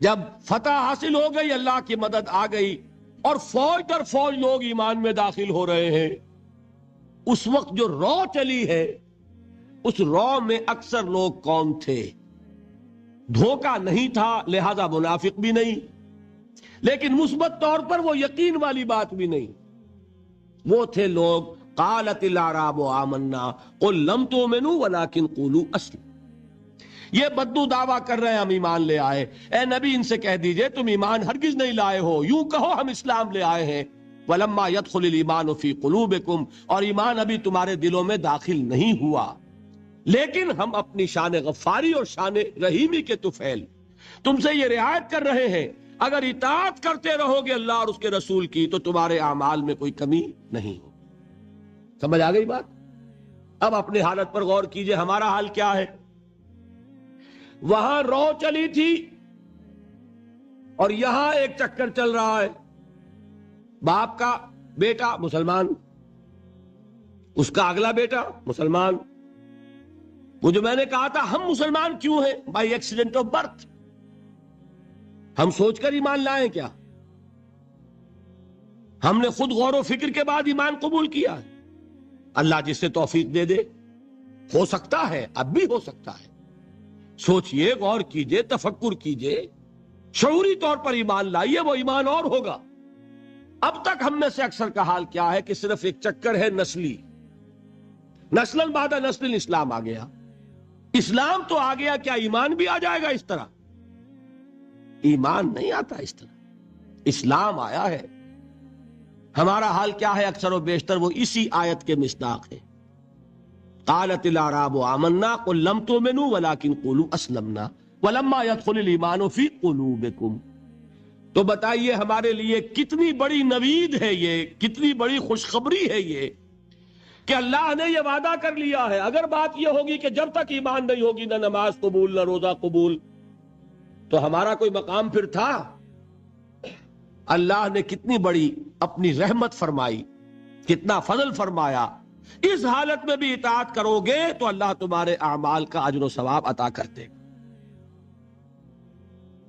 جب فتح حاصل ہو گئی، اللہ کی مدد آ گئی اور فوج در فوج لوگ ایمان میں داخل ہو رہے ہیں، اس وقت جو رو چلی ہے، اس رو میں اکثر لوگ کون تھے؟ دھوکہ نہیں تھا، لہذا منافق بھی نہیں، لیکن مثبت طور پر وہ یقین والی بات بھی نہیں. وہ تھے لوگ قالت الاعراب آمنا قل لم تؤمنوا ولکن قولوا اسلموا. یہ بدو دعویٰ کر رہے ہیں ہم ایمان لے آئے. اے نبی ان سے کہہ دیجئے تم ایمان ہرگز نہیں لائے ہو، یوں کہو ہم اسلام لے آئے ہیں. ولما يدخل الايمان في قلوبكم، اور ایمان ابھی تمہارے دلوں میں داخل نہیں ہوا، لیکن ہم اپنی شان غفاری اور شان رحیمی کے طفیل تم سے یہ رعایت کر رہے ہیں، اگر اطاعت کرتے رہو گے اللہ اور اس کے رسول کی تو تمہارے اعمال میں کوئی کمی نہیں ہو. سمجھ آ گئی بات؟ اب اپنی حالت پر غور کیجئے، ہمارا حال کیا ہے؟ وہاں رو چلی تھی اور یہاں ایک چکر چل رہا ہے. باپ کا بیٹا مسلمان، اس کا اگلا بیٹا مسلمان. وہ جو میں نے کہا تھا ہم مسلمان کیوں ہیں؟ By accident of birth. ہم سوچ کر ایمان لائیں کیا؟ ہم نے خود غور و فکر کے بعد ایمان قبول کیا ہے. اللہ جس سے توفیق دے دے. ہو سکتا ہے، اب بھی ہو سکتا ہے. سوچئے، غور کیجئے، تفکر کیجئے، شعوری طور پر ایمان لائیے، وہ ایمان اور ہوگا. اب تک ہم میں سے اکثر کا حال کیا ہے کہ صرف ایک چکر ہے نسلی. نسلاً بعد نسل اسلام آ گیا. اسلام تو آ گیا، کیا ایمان بھی آ جائے گا اس طرح؟ ایمان نہیں آتا اس طرح. اسلام آیا ہے. ہمارا حال کیا ہے اکثر و بیشتر؟ وہ اسی آیت کے مصداق ہے. قالت الاعراب آمنا قل لم تؤمنوا ولكن قولوا اسلمنا ولما يدخل الايمان في قلوبكم. تو بتائیے ہمارے لیے کتنی بڑی نوید ہے یہ، کتنی بڑی خوشخبری ہے یہ کہ اللہ نے یہ وعدہ کر لیا ہے. اگر بات یہ ہوگی کہ جب تک ایمان نہیں ہوگی نہ نماز قبول نہ روزہ قبول، تو ہمارا کوئی مقام پھر تھا؟ اللہ نے کتنی بڑی اپنی رحمت فرمائی، کتنا فضل فرمایا. اس حالت میں بھی اطاعت کرو گے تو اللہ تمہارے اعمال کا اجر و ثواب عطا کر دے گا.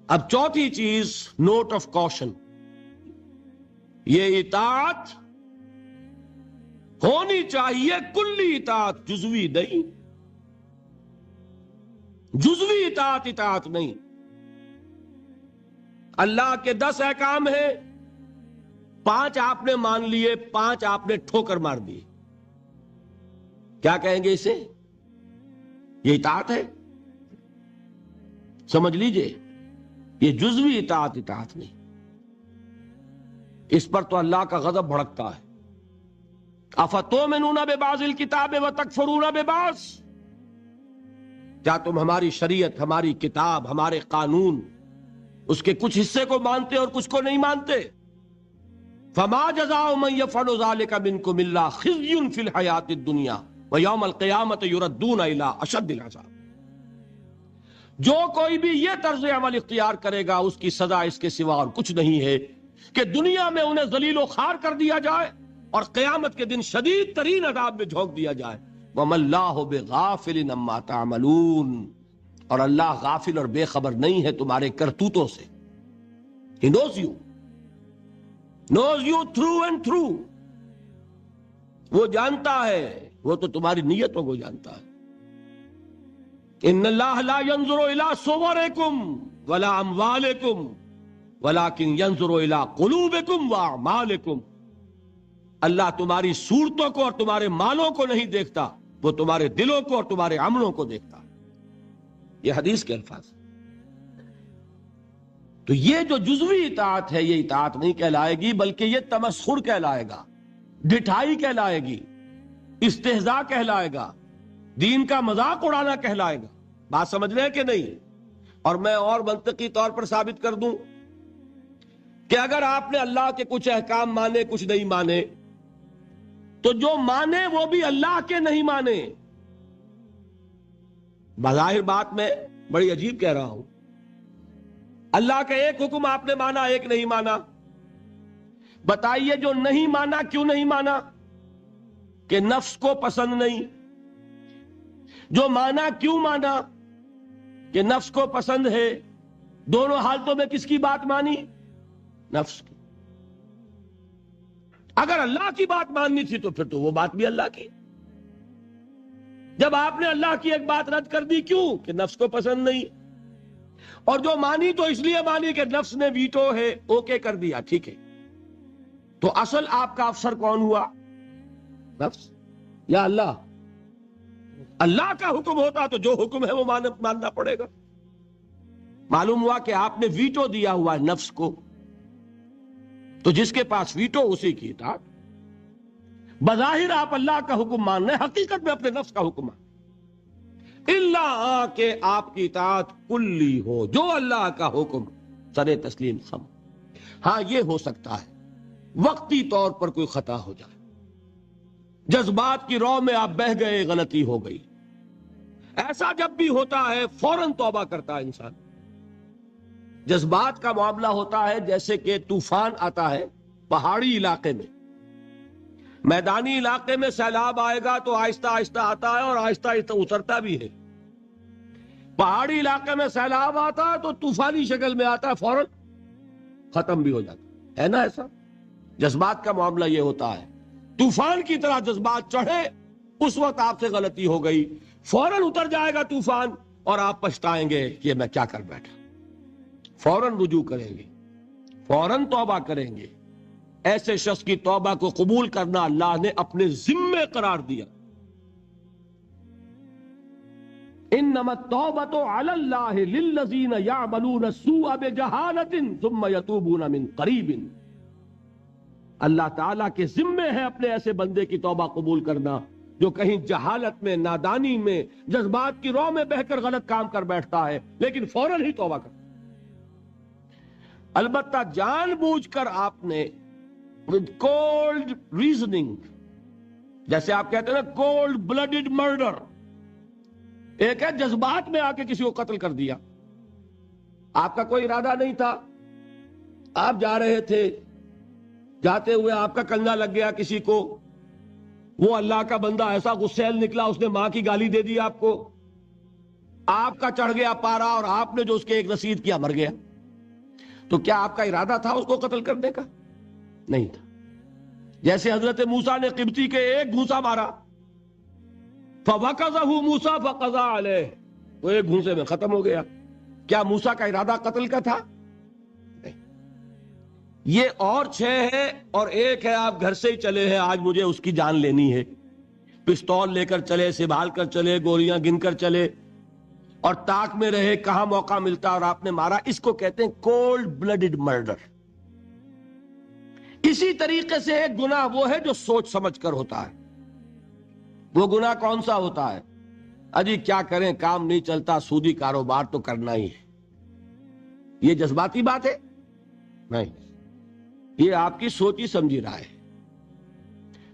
اب چوتھی چیز، نوٹ آف کوشن، یہ اطاعت ہونی چاہیے کلی اطاعت، جزوی نہیں. جزوی اطاعت اطاعت نہیں. اللہ کے 10 احکام ہیں، 5 آپ نے مان لیے، 5 آپ نے ٹھوکر مار دیے. کیا کہیں گے اسے؟ یہ اطاعت ہے؟ سمجھ لیجئے، یہ جزوی اطاعت اطاعت نہیں. اس پر تو اللہ کا غضب بھڑکتا ہے. افتؤمنون ببعض الکتاب وتکفرون ببعض. کیا تم ہماری شریعت، ہماری کتاب، ہمارے قانون، اس کے کچھ حصے کو مانتے اور کچھ کو نہیں مانتے؟ فما جزاء من يفعل ذلك منكم الا خزي في الحياة الدنيا ويوم القيامة يردون الى اشد العذاب. جو کوئی بھی یہ طرز عمل اختیار کرے گا اس کی سزا اس کے سوا اور کچھ نہیں ہے کہ دنیا میں انہیں ذلیل و خوار کر دیا جائے اور قیامت کے دن شدید ترین عذاب میں جھونک دیا جائے. وَمَا اللَّهُ بِغَافِلٍ عَمَّا تَعْمَلُونَ. اور اللہ غافل اور بے خبر نہیں ہے تمہارے کرتوتوں سے. He knows you. Knows you through and through. وہ جانتا ہے، وہ تو تمہاری نیتوں کو جانتا ہے. ان اللہ لا ينظر الى صورکم ولا اموالکم ولكن ينظر الى قلوبکم واعمالکم. اللہ تمہاری صورتوں کو اور تمہارے مالوں کو نہیں دیکھتا، وہ تمہارے دلوں کو اور تمہارے عملوں کو دیکھتا. یہ حدیث کے الفاظ. تو یہ جو جزوی اطاعت ہے یہ اطاعت نہیں کہلائے گی، بلکہ یہ تمسخر کہلائے گا، ڈٹھائی کہلائے گی، استہزاء کہلائے گا، دین کا مذاق اڑانا کہلائے گا. بات سمجھ رہے ہیں کہ نہیں؟ اور میں اور منطقی طور پر ثابت کر دوں کہ اگر آپ نے اللہ کے کچھ احکام مانے کچھ نہیں مانے، تو جو مانے وہ بھی اللہ کے نہیں مانے. بظاہر بات میں بڑی عجیب کہہ رہا ہوں. اللہ کا ایک حکم آپ نے مانا، ایک نہیں مانا. بتائیے جو نہیں مانا کیوں نہیں مانا؟ کہ نفس کو پسند نہیں. جو مانا کیوں مانا؟ کہ نفس کو پسند ہے. دونوں حالتوں میں کس کی بات مانی؟ نفس کی. اگر اللہ کی بات ماننی تھی تو پھر تو وہ بات بھی اللہ کی. جب آپ نے اللہ کی ایک بات رد کر دی، کیوں؟ کہ نفس کو پسند نہیں. اور جو مانی تو اس لیے مانی کہ نفس نے ویٹو ہے، اوکے کر دیا، ٹھیک ہے. تو اصل آپ کا افسر کون ہوا؟ نفس یا اللہ؟ اللہ کا حکم ہوتا تو جو حکم ہے وہ ماننا پڑے گا. معلوم ہوا کہ آپ نے ویٹو دیا ہوا ہے نفس کو، تو جس کے پاس ویٹو اسی کی اطاعت. بظاہر آپ اللہ کا حکم مان رہے، حقیقت میں اپنے نفس کا حکم مان. اللہ کہ آپ کی اطاعت کلی ہو، جو اللہ کا حکم سر تسلیم خم. ہاں یہ ہو سکتا ہے وقتی طور پر کوئی خطا ہو جائے، جذبات کی رو میں آپ بہہ گئے، غلطی ہو گئی. ایسا جب بھی ہوتا ہے فوراً توبہ کرتا ہے انسان. جذبات کا معاملہ ہوتا ہے جیسے کہ طوفان آتا ہے پہاڑی علاقے میں. میدانی علاقے میں سیلاب آئے گا تو آہستہ آہستہ آتا ہے اور آہستہ آہستہ اترتا بھی ہے. پہاڑی علاقے میں سیلاب آتا ہے تو طوفانی شکل میں آتا ہے، فوراً ختم بھی ہو جاتا ہے نا. ایسا جذبات کا معاملہ یہ ہوتا ہے، طوفان کی طرح جذبات چڑھے اس وقت آپ سے غلطی ہو گئی، فوراً اتر جائے گا طوفان اور آپ پچھتائیں گے کہ میں کیا کر بیٹھا. فوراً رجوع کریں گے، فوراً توبہ کریں گے. ایسے شخص کی توبہ کو قبول کرنا اللہ نے اپنے ذمے قرار دیا. انما التوبۃ علی اللہ للذین یعملون السوء بجہالۃ ثم یتوبون من قریب. اللہ تعالیٰ کے ذمے ہے اپنے ایسے بندے کی توبہ قبول کرنا جو کہیں جہالت میں، نادانی میں، جذبات کی رو میں بہ کر غلط کام کر بیٹھتا ہے لیکن فوراً ہی توبہ کرتا. البتہ جان بوجھ کر آپ نے with cold reasoning، جیسے آپ کہتے ہیں نا cold blooded murder، ایک ہے جذبات میں آ کے کسی کو قتل کر دیا. آپ کا کوئی ارادہ نہیں تھا، آپ جا رہے تھے، جاتے ہوئے آپ کا کنگا لگ گیا کسی کو، وہ اللہ کا بندہ ایسا غسیل نکلا اس نے ماں کی گالی دے دی آپ کو، آپ کا چڑھ گیا پارا اور آپ نے جو اس کے ایک رسید کیا مر گیا. تو کیا آپ کا ارادہ تھا اس کو قتل کرنے کا؟ نہیں تھا. جیسے حضرت موسیٰ نے قبطی کے ایک گھونسا مارا، فَوَقَذَهُ مُوسَىٰ فَقَضَىٰ عَلَيْهِ، وہ ایک گھونسے میں ختم ہو گیا. کیا موسیٰ کا ارادہ قتل کا تھا؟ نہیں. یہ اور 6 ہے اور ایک ہے آپ گھر سے ہی چلے ہیں، آج مجھے اس کی جان لینی ہے، پستول لے کر چلے، سنبھال کر چلے، گولیاں گن کر چلے اور تاک میں رہے کہاں موقع ملتا اور آپ نے مارا. اس کو کہتے ہیں کولڈ بلڈڈ مرڈر. اسی طریقے سے ایک گناہ وہ ہے جو سوچ سمجھ کر ہوتا ہے. وہ گناہ کون سا ہوتا ہے؟ اجی کیا کریں، کام نہیں چلتا، سودی کاروبار تو کرنا ہی ہے. یہ جذباتی بات ہے؟ نہیں، یہ آپ کی سوچی سمجھی رائے ہے.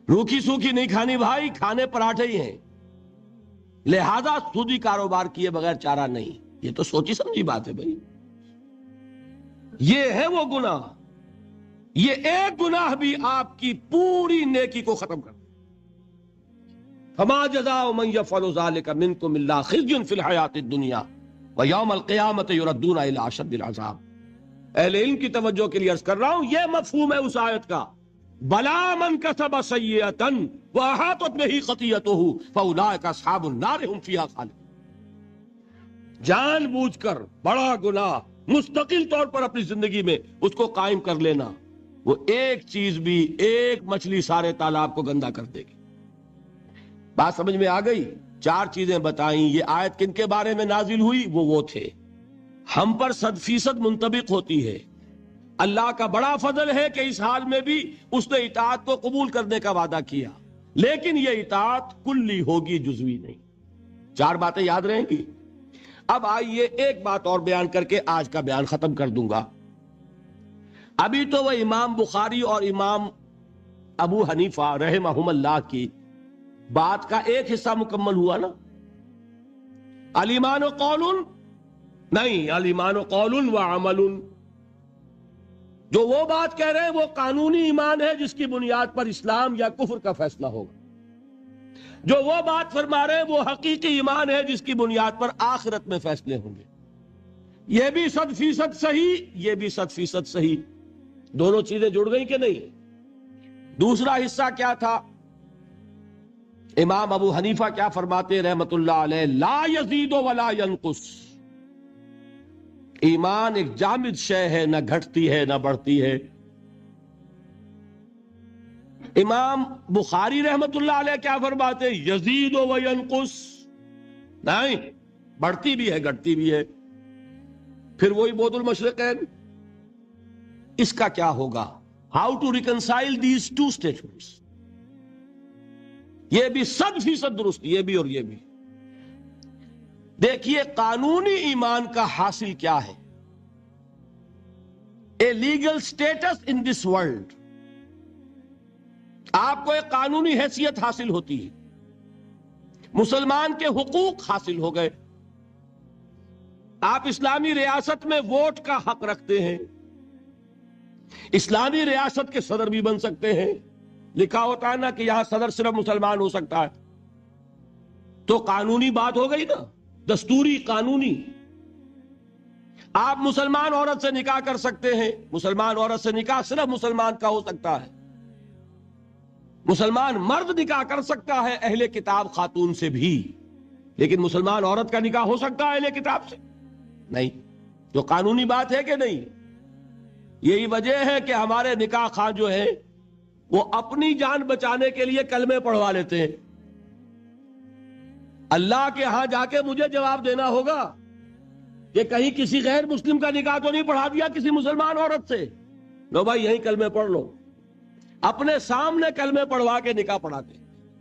روکھی سوکھی نہیں کھانی بھائی، کھانے پراٹھے ہی ہیں، لہذا سودی کاروبار کیے بغیر چارہ نہیں. یہ تو سوچی سمجھی بات ہے بھائی. یہ ہے وہ گناہ. یہ ایک گناہ بھی آپ کی پوری نیکی کو ختم کر. فما جزاء من يفعل ذلك منكم الا خزي في الحياة الدنيا ويوم القيامة يردون الى اشد العذاب. اہل علم کی توجہ کے لیے عرض کر رہا ہوں، یہ مفہوم ہے اس آیت کا. بلا من کسب سیئۃ واحاطت به خطیئته فاولئک اصحاب النار هم فیہا خالدون. جان بوجھ کر بڑا گناہ مستقل طور پر اپنی زندگی میں اس کو قائم کر لینا، وہ ایک چیز بھی، ایک مچھلی سارے تالاب کو گندا کر دے گی. بات سمجھ میں آ گئی؟ 4 چیزیں بتائیں. یہ آیت کن کے بارے میں نازل ہوئی؟ وہ تھے. ہم پر 100% منطبق ہوتی ہے. اللہ کا بڑا فضل ہے کہ اس حال میں بھی اس نے اطاعت کو قبول کرنے کا وعدہ کیا، لیکن یہ اطاعت کلی ہوگی، جزوی نہیں. 4 باتیں یاد رہیں گی. اب آئیے ایک بات اور بیان کر کے آج کا بیان ختم کر دوں گا. ابھی تو وہ امام بخاری اور امام ابو حنیفہ رحمہم اللہ کی بات کا ایک حصہ مکمل ہوا نا. الایمان قول نہیں، الایمان قول وعمل. جو وہ بات کہہ رہے ہیں وہ قانونی ایمان ہے جس کی بنیاد پر اسلام یا کفر کا فیصلہ ہوگا. جو وہ بات فرما رہے ہیں وہ حقیقی ایمان ہے جس کی بنیاد پر آخرت میں فیصلے ہوں گے. یہ بھی 100% صحیح، یہ بھی 100% صحیح. دونوں چیزیں جڑ گئی کہ نہیں؟ دوسرا حصہ کیا تھا؟ امام ابو حنیفہ کیا فرماتے رحمت اللہ علیہ؟ لا یزید ولا ینقص. ایمان ایک جامد شے ہے، نہ گھٹتی ہے نہ بڑھتی ہے. امام بخاری رحمت اللہ علیہ کیا فرماتے؟ یزید و ینقص. نہیں، بڑھتی بھی ہے گھٹتی بھی ہے. پھر وہی بوت المشرقین. اس کا کیا ہوگا؟ How to reconcile these 2 statements. یہ بھی 100% درست، یہ بھی اور یہ بھی. دیکھیے قانونی ایمان کا حاصل کیا ہے؟ A legal status in this world. آپ کو ایک قانونی حیثیت حاصل ہوتی ہے، مسلمان کے حقوق حاصل ہو گئے. آپ اسلامی ریاست میں ووٹ کا حق رکھتے ہیں، اسلامی ریاست کے صدر بھی بن سکتے ہیں. لکھا ہوتا ہے نا کہ یہاں صدر صرف مسلمان ہو سکتا ہے. تو قانونی بات ہو گئی نا، دستوری قانونی. آپ مسلمان عورت سے نکاح کر سکتے ہیں، مسلمان عورت سے نکاح صرف مسلمان کا ہو سکتا ہے. مسلمان مرد نکاح کر سکتا ہے اہل کتاب خاتون سے بھی، لیکن مسلمان عورت کا نکاح ہو سکتا ہے اہل کتاب سے نہیں. تو قانونی بات ہے کہ نہیں؟ یہی وجہ ہے کہ ہمارے نکاح خواہ جو ہے وہ اپنی جان بچانے کے لیے کلمے پڑھوا لیتے ہیں. اللہ کے ہاں جا کے مجھے جواب دینا ہوگا کہ کہیں کسی غیر مسلم کا نکاح تو نہیں پڑھا دیا کسی مسلمان عورت سے. لو بھائی یہیں کلمے پڑھ لو. اپنے سامنے کلمے پڑھوا کے نکاح پڑھاتے.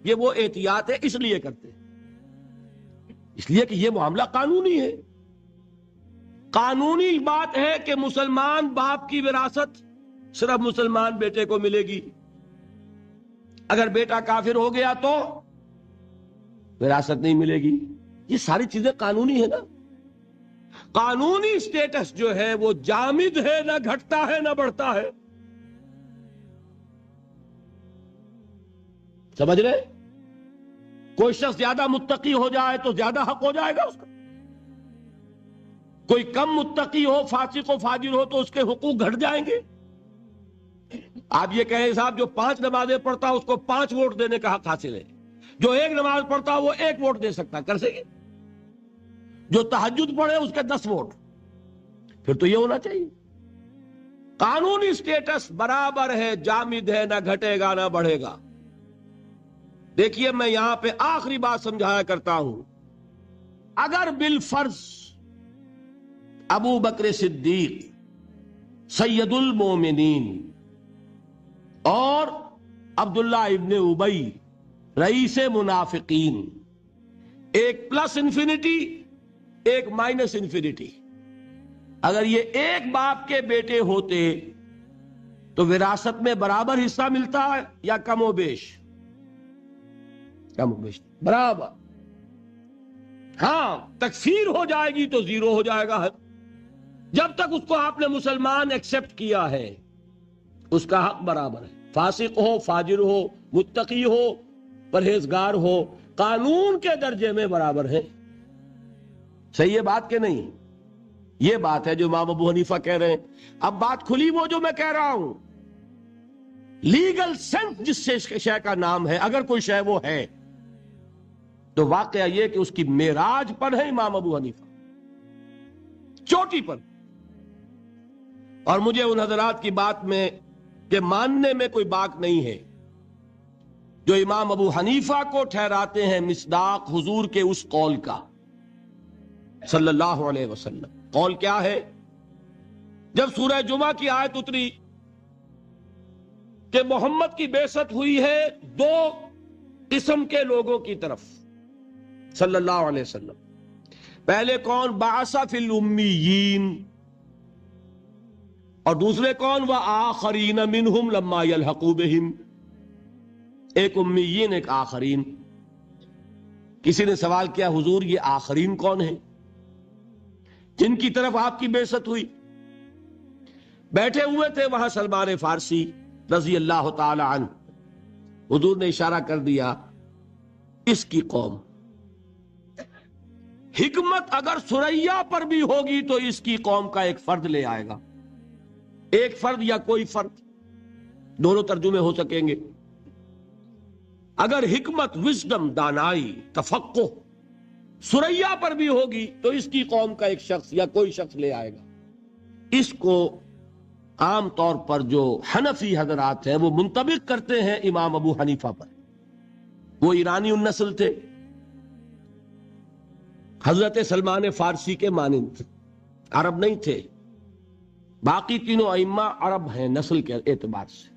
یہ وہ احتیاط ہے اس لیے کرتے، اس لیے کہ یہ معاملہ قانونی ہے. قانونی بات ہے کہ مسلمان باپ کی وراثت صرف مسلمان بیٹے کو ملے گی. اگر بیٹا کافر ہو گیا تو وراثت نہیں ملے گی. یہ ساری چیزیں قانونی ہے نا. قانونی سٹیٹس جو ہے وہ جامد ہے، نہ گھٹتا ہے نہ بڑھتا ہے. سمجھ رہے؟ کوئی شخص زیادہ متقی ہو جائے تو زیادہ حق ہو جائے گا اس کا، کوئی کم متقی ہو، فاسق و فاجر ہو تو اس کے حقوق گھٹ جائیں گے. آپ یہ کہیں صاحب جو 5 نمازیں پڑھتا اس کو 5 ووٹ دینے کا حق حاصل ہے، جو 1 نماز پڑھتا وہ 1 ووٹ دے سکتا، کر سکے. جو تہجد پڑھے اس کے 10 ووٹ. پھر تو یہ ہونا چاہیے. قانونی سٹیٹس برابر ہے، جامد ہے، نہ گھٹے گا نہ بڑھے گا. دیکھیے میں یہاں پہ آخری بات سمجھایا کرتا ہوں. اگر بالفرض ابو بکر صدیق سید المومنین اور عبداللہ ابن ابی رئیس منافقین، ایک پلس انفینٹی ایک مائنس انفینٹی، اگر یہ ایک باپ کے بیٹے ہوتے تو وراثت میں برابر حصہ ملتا ہے یا کم و بیش؟ کم و بیش برابر. ہاں تکفیر ہو جائے گی تو 0 ہو جائے گا. جب تک اس کو آپ نے مسلمان ایکسپٹ کیا ہے اس کا حق برابر ہے. فاسق ہو، فاجر ہو، متقی ہو، پرہیزگار ہو، قانون کے درجے میں برابر ہے. صحیح ہے بات کہ نہیں؟ یہ بات ہے جو امام ابو حنیفہ کہہ رہے ہیں. اب بات کھلی وہ جو میں کہہ رہا ہوں، لیگل سینس جس شے کا نام ہے، اگر کوئی شے وہ ہے تو واقعہ یہ کہ اس کی معراج پر ہے امام ابو حنیفہ، چوٹی پر. اور مجھے ان حضرات کی بات میں کہ ماننے میں کوئی باک نہیں ہے جو امام ابو حنیفہ کو ٹھہراتے ہیں مصداق حضور کے اس قول کا صلی اللہ علیہ وسلم. قول کیا ہے؟ جب سورہ جمعہ کی آیت اتری کہ محمد کی بعثت ہوئی ہے 2 قسم کے لوگوں کی طرف صلی اللہ علیہ وسلم. پہلے کون؟ بعث فی الامیین، اور دوسرے کون؟ وآخرین منہم لما یلحقوا بہم. ایک امیین ایک آخرین. کسی نے سوال کیا حضور یہ آخرین کون ہیں جن کی طرف آپ کی بعثت ہوئی؟ بیٹھے ہوئے تھے وہاں سلمان فارسی رضی اللہ تعالی عنہ. حضور نے اشارہ کر دیا اس کی قوم. حکمت اگر ثریا پر بھی ہوگی تو اس کی قوم کا ایک فرد لے آئے گا. ایک فرد یا کوئی فرد، دونوں ترجمے ہو سکیں گے. اگر حکمت، وزڈم، دانائی، تفقہ ثریا پر بھی ہوگی تو اس کی قوم کا ایک شخص یا کوئی شخص لے آئے گا. اس کو عام طور پر جو حنفی حضرات ہیں وہ منطبق کرتے ہیں امام ابو حنیفہ پر. وہ ایرانی النسل تھے، حضرت سلمان فارسی کے مانند، عرب نہیں تھے. باقی تینوں ائمہ عرب ہیں نسل کے اعتبار سے.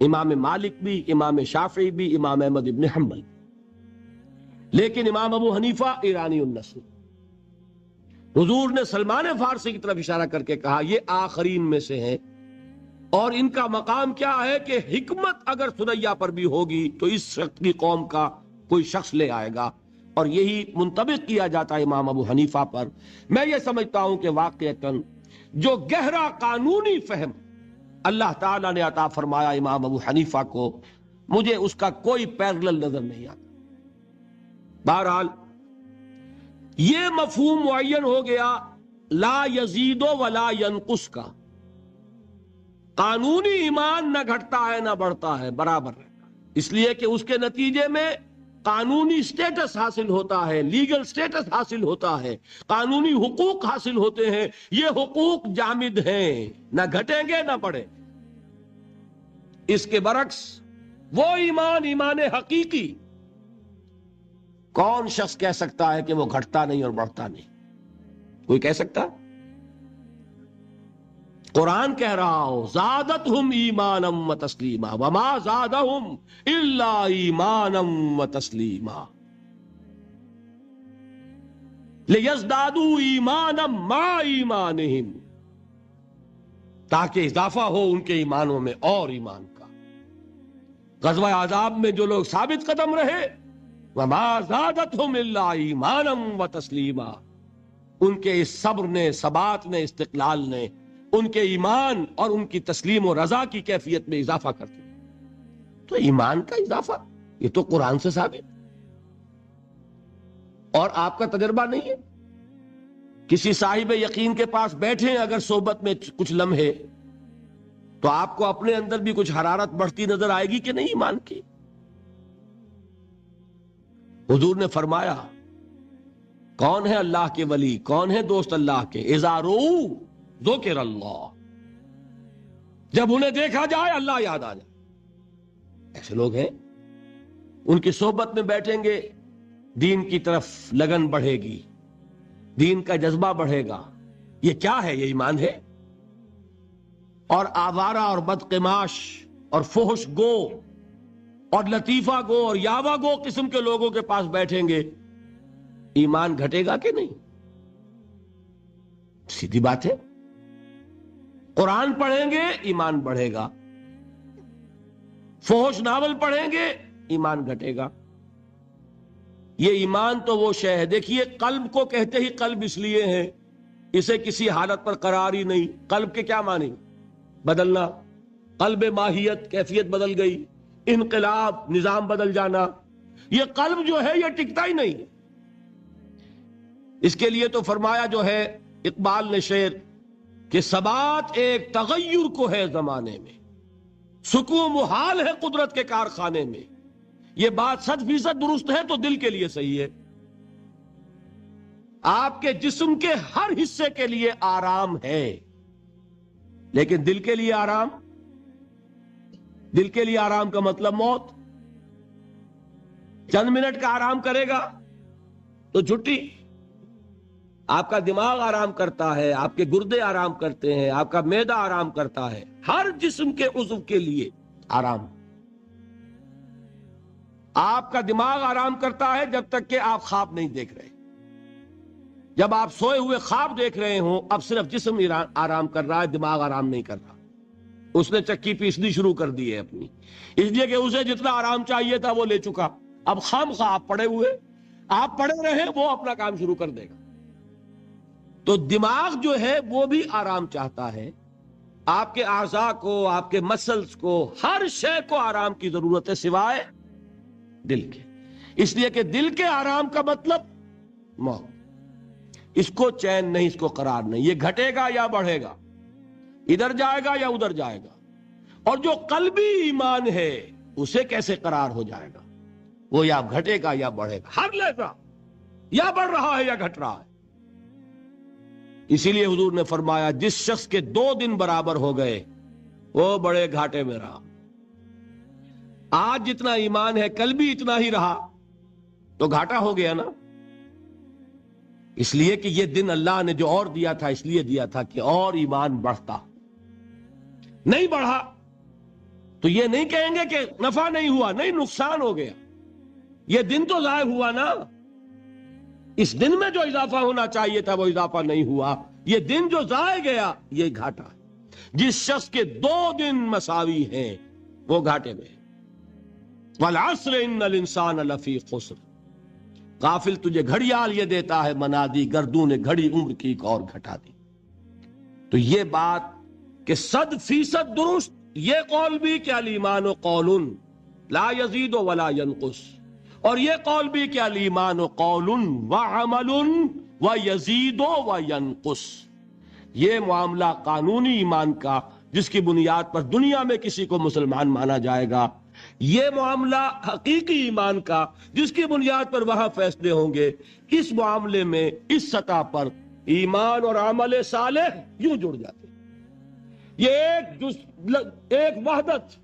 امام مالک بھی، امام شافعی بھی، امام احمد ابن حنبل. لیکن امام ابو حنیفہ ایرانی النسل. حضور نے سلمان فارسی کی طرف اشارہ کر کے کہا یہ آخرین میں سے ہیں، اور ان کا مقام کیا ہے کہ حکمت اگر ثریا پر بھی ہوگی تو اس شخص کی قوم کا کوئی شخص لے آئے گا. اور یہی منطبق کیا جاتا ہے امام ابو حنیفہ پر. میں یہ سمجھتا ہوں کہ واقعتاً جو گہرا قانونی فہم اللہ تعالیٰ نے عطا فرمایا امام ابو حنیفہ کو، مجھے اس کا کوئی پیرلل نظر نہیں آتا. بہرحال یہ مفہوم معین ہو گیا لا یزید ولا ینقص کا. قانونی ایمان نہ گھٹتا ہے نہ بڑھتا ہے، برابر رہتا ہے. اس لیے کہ اس کے نتیجے میں قانونی سٹیٹس حاصل ہوتا ہے، لیگل سٹیٹس حاصل ہوتا ہے، قانونی حقوق حاصل ہوتے ہیں. یہ حقوق جامد ہیں، نہ گھٹیں گے نہ بڑھیں. اس کے برعکس وہ ایمان حقیقی، کون شخص کہہ سکتا ہے کہ وہ گھٹتا نہیں اور بڑھتا نہیں؟ کوئی کہہ سکتا؟ قرآن کہہ رہا ہو زادتہم ایمانا و تسلیما وما زادہم الا ایمانا و تسلیما لیزدادوا ایمانا مع ایمانہم، تاکہ اضافہ ہو ان کے ایمانوں میں اور ایمان کا. غزوہ احزاب میں جو لوگ ثابت قدم رہے، وما زادتہم الا ایمانا و تسلیما، ان کے اس صبر نے، ثبات نے، استقلال نے ان کے ایمان اور ان کی تسلیم و رضا کی کیفیت میں اضافہ کرتے. تو ایمان کا اضافہ یہ تو قرآن سے ثابت، اور آپ کا تجربہ نہیں ہے. کسی صاحب یقین کے پاس بیٹھیں اگر صحبت میں کچھ لمحے، تو آپ کو اپنے اندر بھی کچھ حرارت بڑھتی نظر آئے گی کہ نہیں ایمان کی؟ حضور نے فرمایا کون ہے اللہ کے ولی، کون ہے دوست اللہ کے؟ اذا رؤوا ذکر اللہ، جب انہیں دیکھا جائے اللہ یاد آ جائے. ایسے لوگ ہیں، ان کی صحبت میں بیٹھیں گے، دین کی طرف لگن بڑھے گی، دین کا جذبہ بڑھے گا. یہ کیا ہے؟ یہ ایمان ہے. اور آوارہ اور بدقماش اور فحش گو اور لطیفہ گو اور یاوہ گو قسم کے لوگوں کے پاس بیٹھیں گے، ایمان گھٹے گا کہ نہیں؟ سیدھی بات ہے. قرآن پڑھیں گے ایمان بڑھے گا، فحش ناول پڑھیں گے ایمان گھٹے گا. یہ ایمان تو وہ شے ہے. دیکھیے قلب کو کہتے ہی قلب اس لیے ہے، اسے کسی حالت پر قرار ہی نہیں. قلب کے کیا معنی؟ بدلنا، قلب ماہیت، کیفیت بدل گئی، انقلاب، نظام بدل جانا. یہ قلب جو ہے یہ ٹکتا ہی نہیں. اس کے لیے تو فرمایا جو ہے اقبال نے شعر کہ ثبات ایک تغیر کو ہے زمانے میں، سکون محال ہے قدرت کے کارخانے میں. یہ بات 100% درست ہے تو دل کے لیے صحیح ہے. آپ کے جسم کے ہر حصے کے لیے آرام ہے، لیکن دل کے لیے آرام، دل کے لیے آرام کا مطلب موت. چند منٹ کا آرام کرے گا تو چھٹی. آپ کا دماغ آرام کرتا ہے، آپ کے گردے آرام کرتے ہیں، آپ کا معدہ آرام کرتا ہے، ہر جسم کے عضو کے لیے آرام. آپ کا دماغ آرام کرتا ہے جب تک کہ آپ خواب نہیں دیکھ رہے. جب آپ سوئے ہوئے خواب دیکھ رہے ہوں، اب صرف جسم آرام کر رہا ہے، دماغ آرام نہیں کر رہا. اس نے چکی پیسنی شروع کر دی ہے اپنی، اس لیے کہ اسے جتنا آرام چاہیے تھا وہ لے چکا. اب خامخواہ آپ پڑے ہوئے، آپ پڑے رہے، وہ اپنا کام شروع کر دے گا. تو دماغ جو ہے وہ بھی آرام چاہتا ہے. آپ کے اعضاء کو، آپ کے مسلز کو، ہر شے کو آرام کی ضرورت ہے سوائے دل کے. اس لیے کہ دل کے آرام کا مطلب موت. اس کو چین نہیں، اس کو قرار نہیں. یہ گھٹے گا یا بڑھے گا، ادھر جائے گا یا ادھر جائے گا. اور جو قلبی ایمان ہے اسے کیسے قرار ہو جائے گا؟ وہ یا گھٹے گا یا بڑھے گا، ہر لحظہ یا بڑھ رہا ہے یا گھٹ رہا ہے. اسی لیے حضور نے فرمایا جس شخص کے 2 دن برابر ہو گئے وہ بڑے گھاٹے میں رہا. آج جتنا ایمان ہے کل بھی اتنا ہی رہا تو گھاٹا ہو گیا نا. اس لیے کہ یہ دن اللہ نے جو اور دیا تھا اس لیے دیا تھا کہ اور ایمان بڑھتا. نہیں بڑھا تو یہ نہیں کہیں گے کہ نفع نہیں ہوا، نہیں نقصان ہو گیا. یہ دن تو ضائع ہوا نا. اس دن میں جو اضافہ ہونا چاہیے تھا وہ اضافہ نہیں ہوا. یہ دن جو ضائع گیا یہ گھاٹا ہے. جس شخص کے 2 دن مساوی ہیں وہ گھاٹے میں. والعصر ان الانسان لفی خسر. غافل تجھے گھڑیال یہ دیتا ہے منادی، گردوں نے گھڑی عمر کی ایک اور گھٹا دی. تو یہ بات کہ 100% درست. یہ قول بھی کہ الایمان قول لا یزید ولا ینقص، اور یہ قول بھی کہ الایمان قول وعمل ویزید وینقص. یہ معاملہ قانونی ایمان کا جس کی بنیاد پر دنیا میں کسی کو مسلمان مانا جائے گا، یہ معاملہ حقیقی ایمان کا جس کی بنیاد پر وہاں فیصلے ہوں گے، اس معاملے میں اس سطح پر ایمان اور عمل صالح یوں جڑ جاتے ہیں۔ یہ ایک وحدت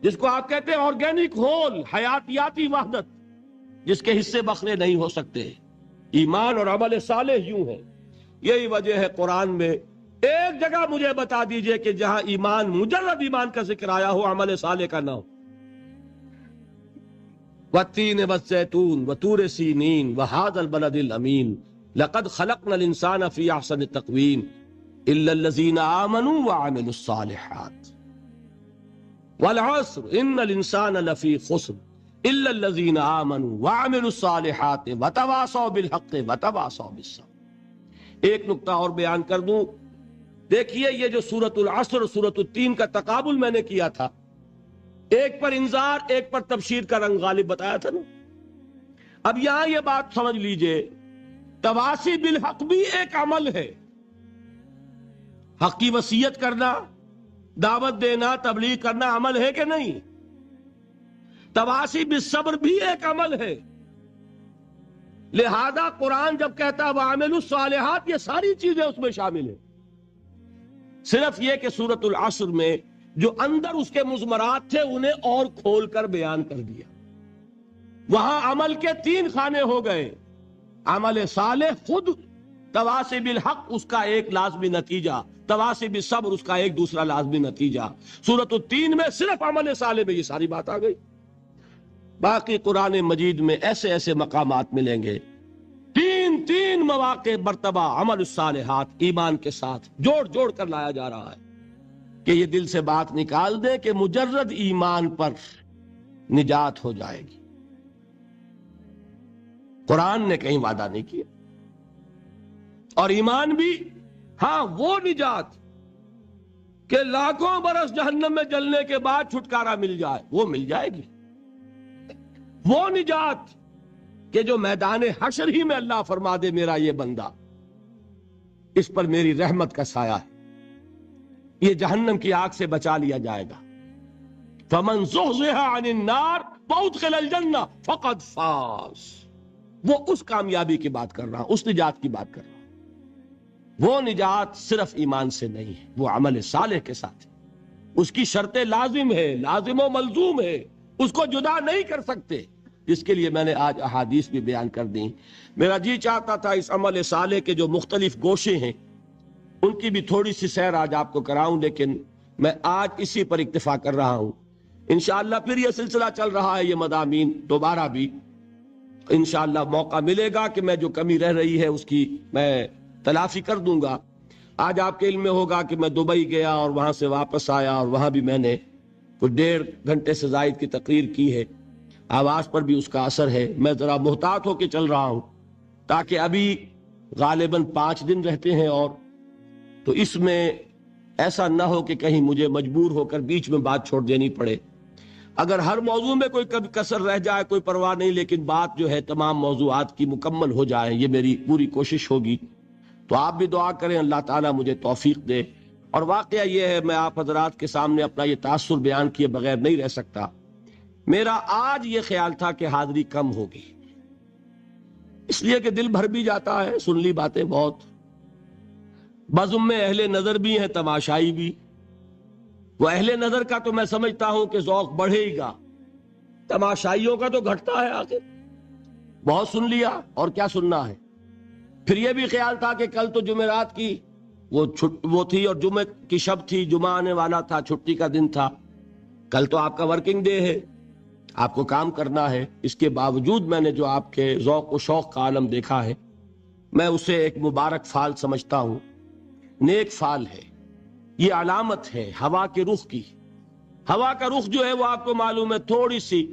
جس کو آپ کہتے ہیں آرگینک ہول، حیاتیاتی وحدت، جس کے حصے بخرے نہیں ہو سکتے، ایمان اور عمل صالح یوں ہے۔ یہی وجہ ہے قرآن میں ایک جگہ مجھے بتا دیجئے کہ جہاں ایمان، مجرد ایمان کا ذکر آیا ہو، عمل صالح کا نہ ہو۔ والتین والزیتون وطور سینین وہذا البلد الامین لقد خلقنا الانسان فی احسن تقویم الا الذین آمنوا وعملوا الصالحات والعصر ان الانسان لفی خسر الا الذین آمنوا وعملوا الصالحات وتواصوا بالحق وتواصوا بالصبر۔ ایک نقطہ اور بیان کر دوں، دیکھیے یہ جو سورۃ العصر اور سورۃ التین کا تقابل میں نے کیا تھا، ایک پر انذار ایک پر تبشیر کا رنگ غالب بتایا تھا نا۔ اب یہاں یہ بات سمجھ لیجئے، تواصی بالحق بھی ایک عمل ہے۔ حق کی وصیت کرنا، دعوت دینا، تبلیغ کرنا عمل ہے کہ نہیں؟ تواصی بالصبر بھی ایک عمل ہے۔ لہذا قرآن جب کہتا ہے وَعَمِلُوا الصَّالِحَاتِ، یہ ساری چیزیں اس میں شامل ہیں۔ صرف یہ کہ سورۃ العصر میں جو اندر اس کے مضمرات تھے انہیں اور کھول کر بیان کر دیا۔ وہاں عمل کے 3 خانے ہو گئے، عمل صالح خود، تواصی بالحق اس کا ایک لازمی نتیجہ، تواصی بالصبر اس کا ایک دوسرا لازمی نتیجہ۔ سورۃ التین میں صرف عمل صالح میں یہ ساری بات آ گئی۔ باقی قرآن مجید میں ایسے ایسے مقامات ملیں گے، تین مواقع مرتبہ عمل الصالحات ایمان کے ساتھ جوڑ جوڑ کر لایا جا رہا ہے کہ یہ دل سے بات نکال دے کہ مجرد ایمان پر نجات ہو جائے گی۔ قرآن نے کہیں وعدہ نہیں کیا۔ اور ایمان بھی، ہاں وہ نجات کہ لاکھوں برس جہنم میں جلنے کے بعد چھٹکارا مل جائے، وہ مل جائے گی۔ وہ نجات کہ جو میدان حشر ہی میں اللہ فرما دے میرا یہ بندہ، اس پر میری رحمت کا سایہ ہے، یہ جہنم کی آگ سے بچا لیا جائے گا۔ فَمَنْ زُحْزِحَ عَنِ النَّارِ وَأُدْخِلَ الْجَنَّةَ فَقَدْ فَازَ۔ وہ اس کامیابی کی بات کر رہا ہوں، اس نجات کی بات کر رہا ہوں۔ وہ نجات صرف ایمان سے نہیں ہے، وہ عمل صالح کے ساتھ ہے۔ اس کی شرط لازم ہے، لازم و ملزوم ہے، اس کو جدا نہیں کر سکتے، جس کے لیے میں نے آج احادیث بھی بیان کر دیں۔ میرا جی چاہتا تھا اس عمل صالح کے جو مختلف گوشے ہیں ان کی بھی تھوڑی سی سیر آج آپ کو کراؤں، لیکن میں آج اسی پر اکتفا کر رہا ہوں۔ انشاءاللہ پھر یہ سلسلہ چل رہا ہے، یہ مضامین دوبارہ بھی انشاءاللہ موقع ملے گا کہ میں جو کمی رہ رہی ہے اس کی میں تلافی کر دوں گا۔ آج آپ کے علم میں ہوگا کہ میں دبئی گیا اور وہاں سے واپس آیا، اور وہاں بھی میں نے کچھ 1.5 گھنٹے سے زائد کی تقریر کی ہے، آواز پر بھی اس کا اثر ہے۔ میں ذرا محتاط ہو کے چل رہا ہوں تاکہ ابھی غالباً 5 دن رہتے ہیں، اور تو اس میں ایسا نہ ہو کہ کہیں مجھے مجبور ہو کر بیچ میں بات چھوڑ دینی پڑے۔ اگر ہر موضوع میں کوئی کسر رہ جائے کوئی پرواہ نہیں، لیکن بات جو ہے تمام موضوعات کی مکمل ہو جائے، یہ میری پوری کوشش ہوگی۔ تو آپ بھی دعا کریں اللہ تعالیٰ مجھے توفیق دے۔ اور واقعہ یہ ہے، میں آپ حضرات کے سامنے اپنا یہ تاثر بیان کیے بغیر نہیں رہ سکتا۔ میرا آج یہ خیال تھا کہ حاضری کم ہوگی، اس لیے کہ دل بھر بھی جاتا ہے، سن لی باتیں بہت، بزم میں اہل نظر بھی ہیں، تماشائی بھی۔ وہ اہل نظر کا تو میں سمجھتا ہوں کہ ذوق بڑھے گا، تماشائیوں کا تو گھٹتا ہے۔ آخر بہت سن لیا، اور کیا سننا ہے۔ پھر یہ بھی خیال تھا کہ کل تو جمعرات کی وہ تھی اور جمعہ کی شب تھی، جمعہ آنے والا تھا، چھٹی کا دن تھا، کل تو آپ کا ورکنگ ڈے ہے، آپ کو کام کرنا ہے۔ اس کے باوجود میں نے جو آپ کے ذوق و شوق کا عالم دیکھا ہے، میں اسے ایک مبارک فعل سمجھتا ہوں، نیک فعل ہے۔ یہ علامت ہے ہوا کے رخ کی۔ ہوا کا رخ جو ہے وہ آپ کو معلوم ہے، تھوڑی سی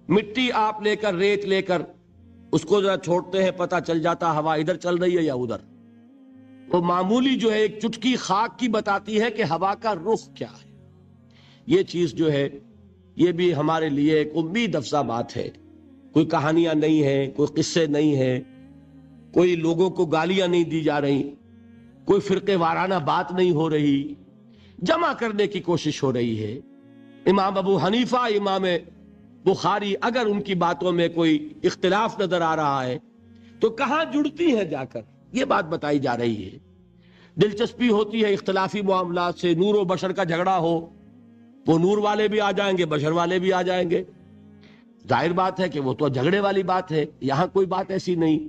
مٹی آپ لے کر، ریت لے کر اس کو ذرا چھوڑتے ہیں، پتہ چل جاتا ہوا ادھر چل رہی ہے یا ادھر۔ وہ معمولی جو ہے ایک چٹکی خاک کی بتاتی ہے کہ ہوا کا رخ کیا ہے۔ یہ چیز جو ہے یہ بھی ہمارے لیے ایک امید افزا بات ہے۔ کوئی کہانیاں نہیں ہیں، کوئی قصے نہیں ہیں، کوئی لوگوں کو گالیاں نہیں دی جا رہی، کوئی فرقے وارانہ بات نہیں ہو رہی، جمع کرنے کی کوشش ہو رہی ہے۔ امام ابو حنیفہ، امام بخاری، اگر ان کی باتوں میں کوئی اختلاف نظر آ رہا ہے تو کہاں جڑتی ہیں جا کر، یہ بات بتائی جا رہی ہے۔ دلچسپی ہوتی ہے اختلافی معاملات سے، نور و بشر کا جھگڑا ہو، وہ نور والے بھی آ جائیں گے، بشر والے بھی آ جائیں گے، ظاہر بات ہے کہ وہ تو جھگڑے والی بات ہے۔ یہاں کوئی بات ایسی نہیں۔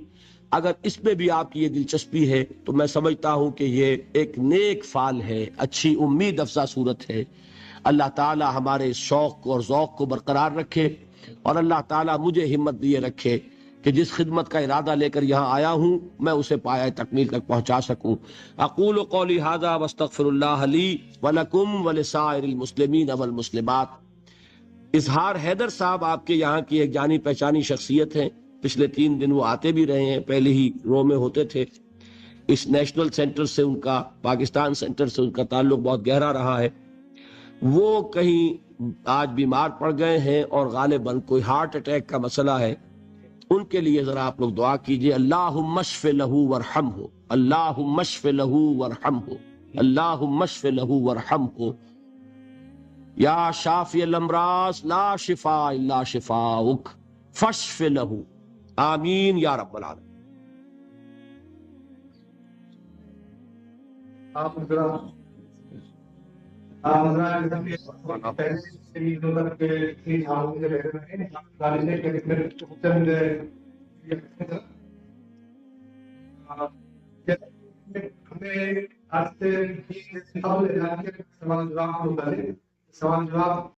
اگر اس میں بھی آپ کی یہ دلچسپی ہے تو میں سمجھتا ہوں کہ یہ ایک نیک فعل ہے، اچھی امید افزا صورت ہے۔ اللہ تعالی ہمارے اس شوق اور ذوق کو برقرار رکھے، اور اللہ تعالی مجھے ہمت دیے رکھے کہ جس خدمت کا ارادہ لے کر یہاں آیا ہوں میں اسے پایہ تکمیل تک پہنچا سکوں۔ اقول قولی ھذا واستغفر اللہ لی ولکم ولسائر المسلمین والمسلمات۔ اظہار حیدر صاحب آپ کے یہاں کی ایک جانی پہچانی شخصیت ہیں، پچھلے 3 دن وہ آتے بھی رہے ہیں، پہلے ہی رو میں ہوتے تھے۔ اس نیشنل سینٹر سے ان کا، پاکستان سینٹر سے ان کا تعلق بہت گہرا رہا ہے۔ وہ کہیں آج بیمار پڑ گئے ہیں اور غالباً کوئی ہارٹ اٹیک کا مسئلہ ہے، ان کے لیے ذرا آپ لوگ دعا کیجئے۔ اللہم اشف لہ ورحمہ، اللہم اشف لہ ورحمہ، اللہم اشف لہ ورحمہ، یا شافی الامراض لا شفاء الا شفاؤک فاشف لہ، آمین یا رب العالمین۔ آپ ہمیں سوال جواب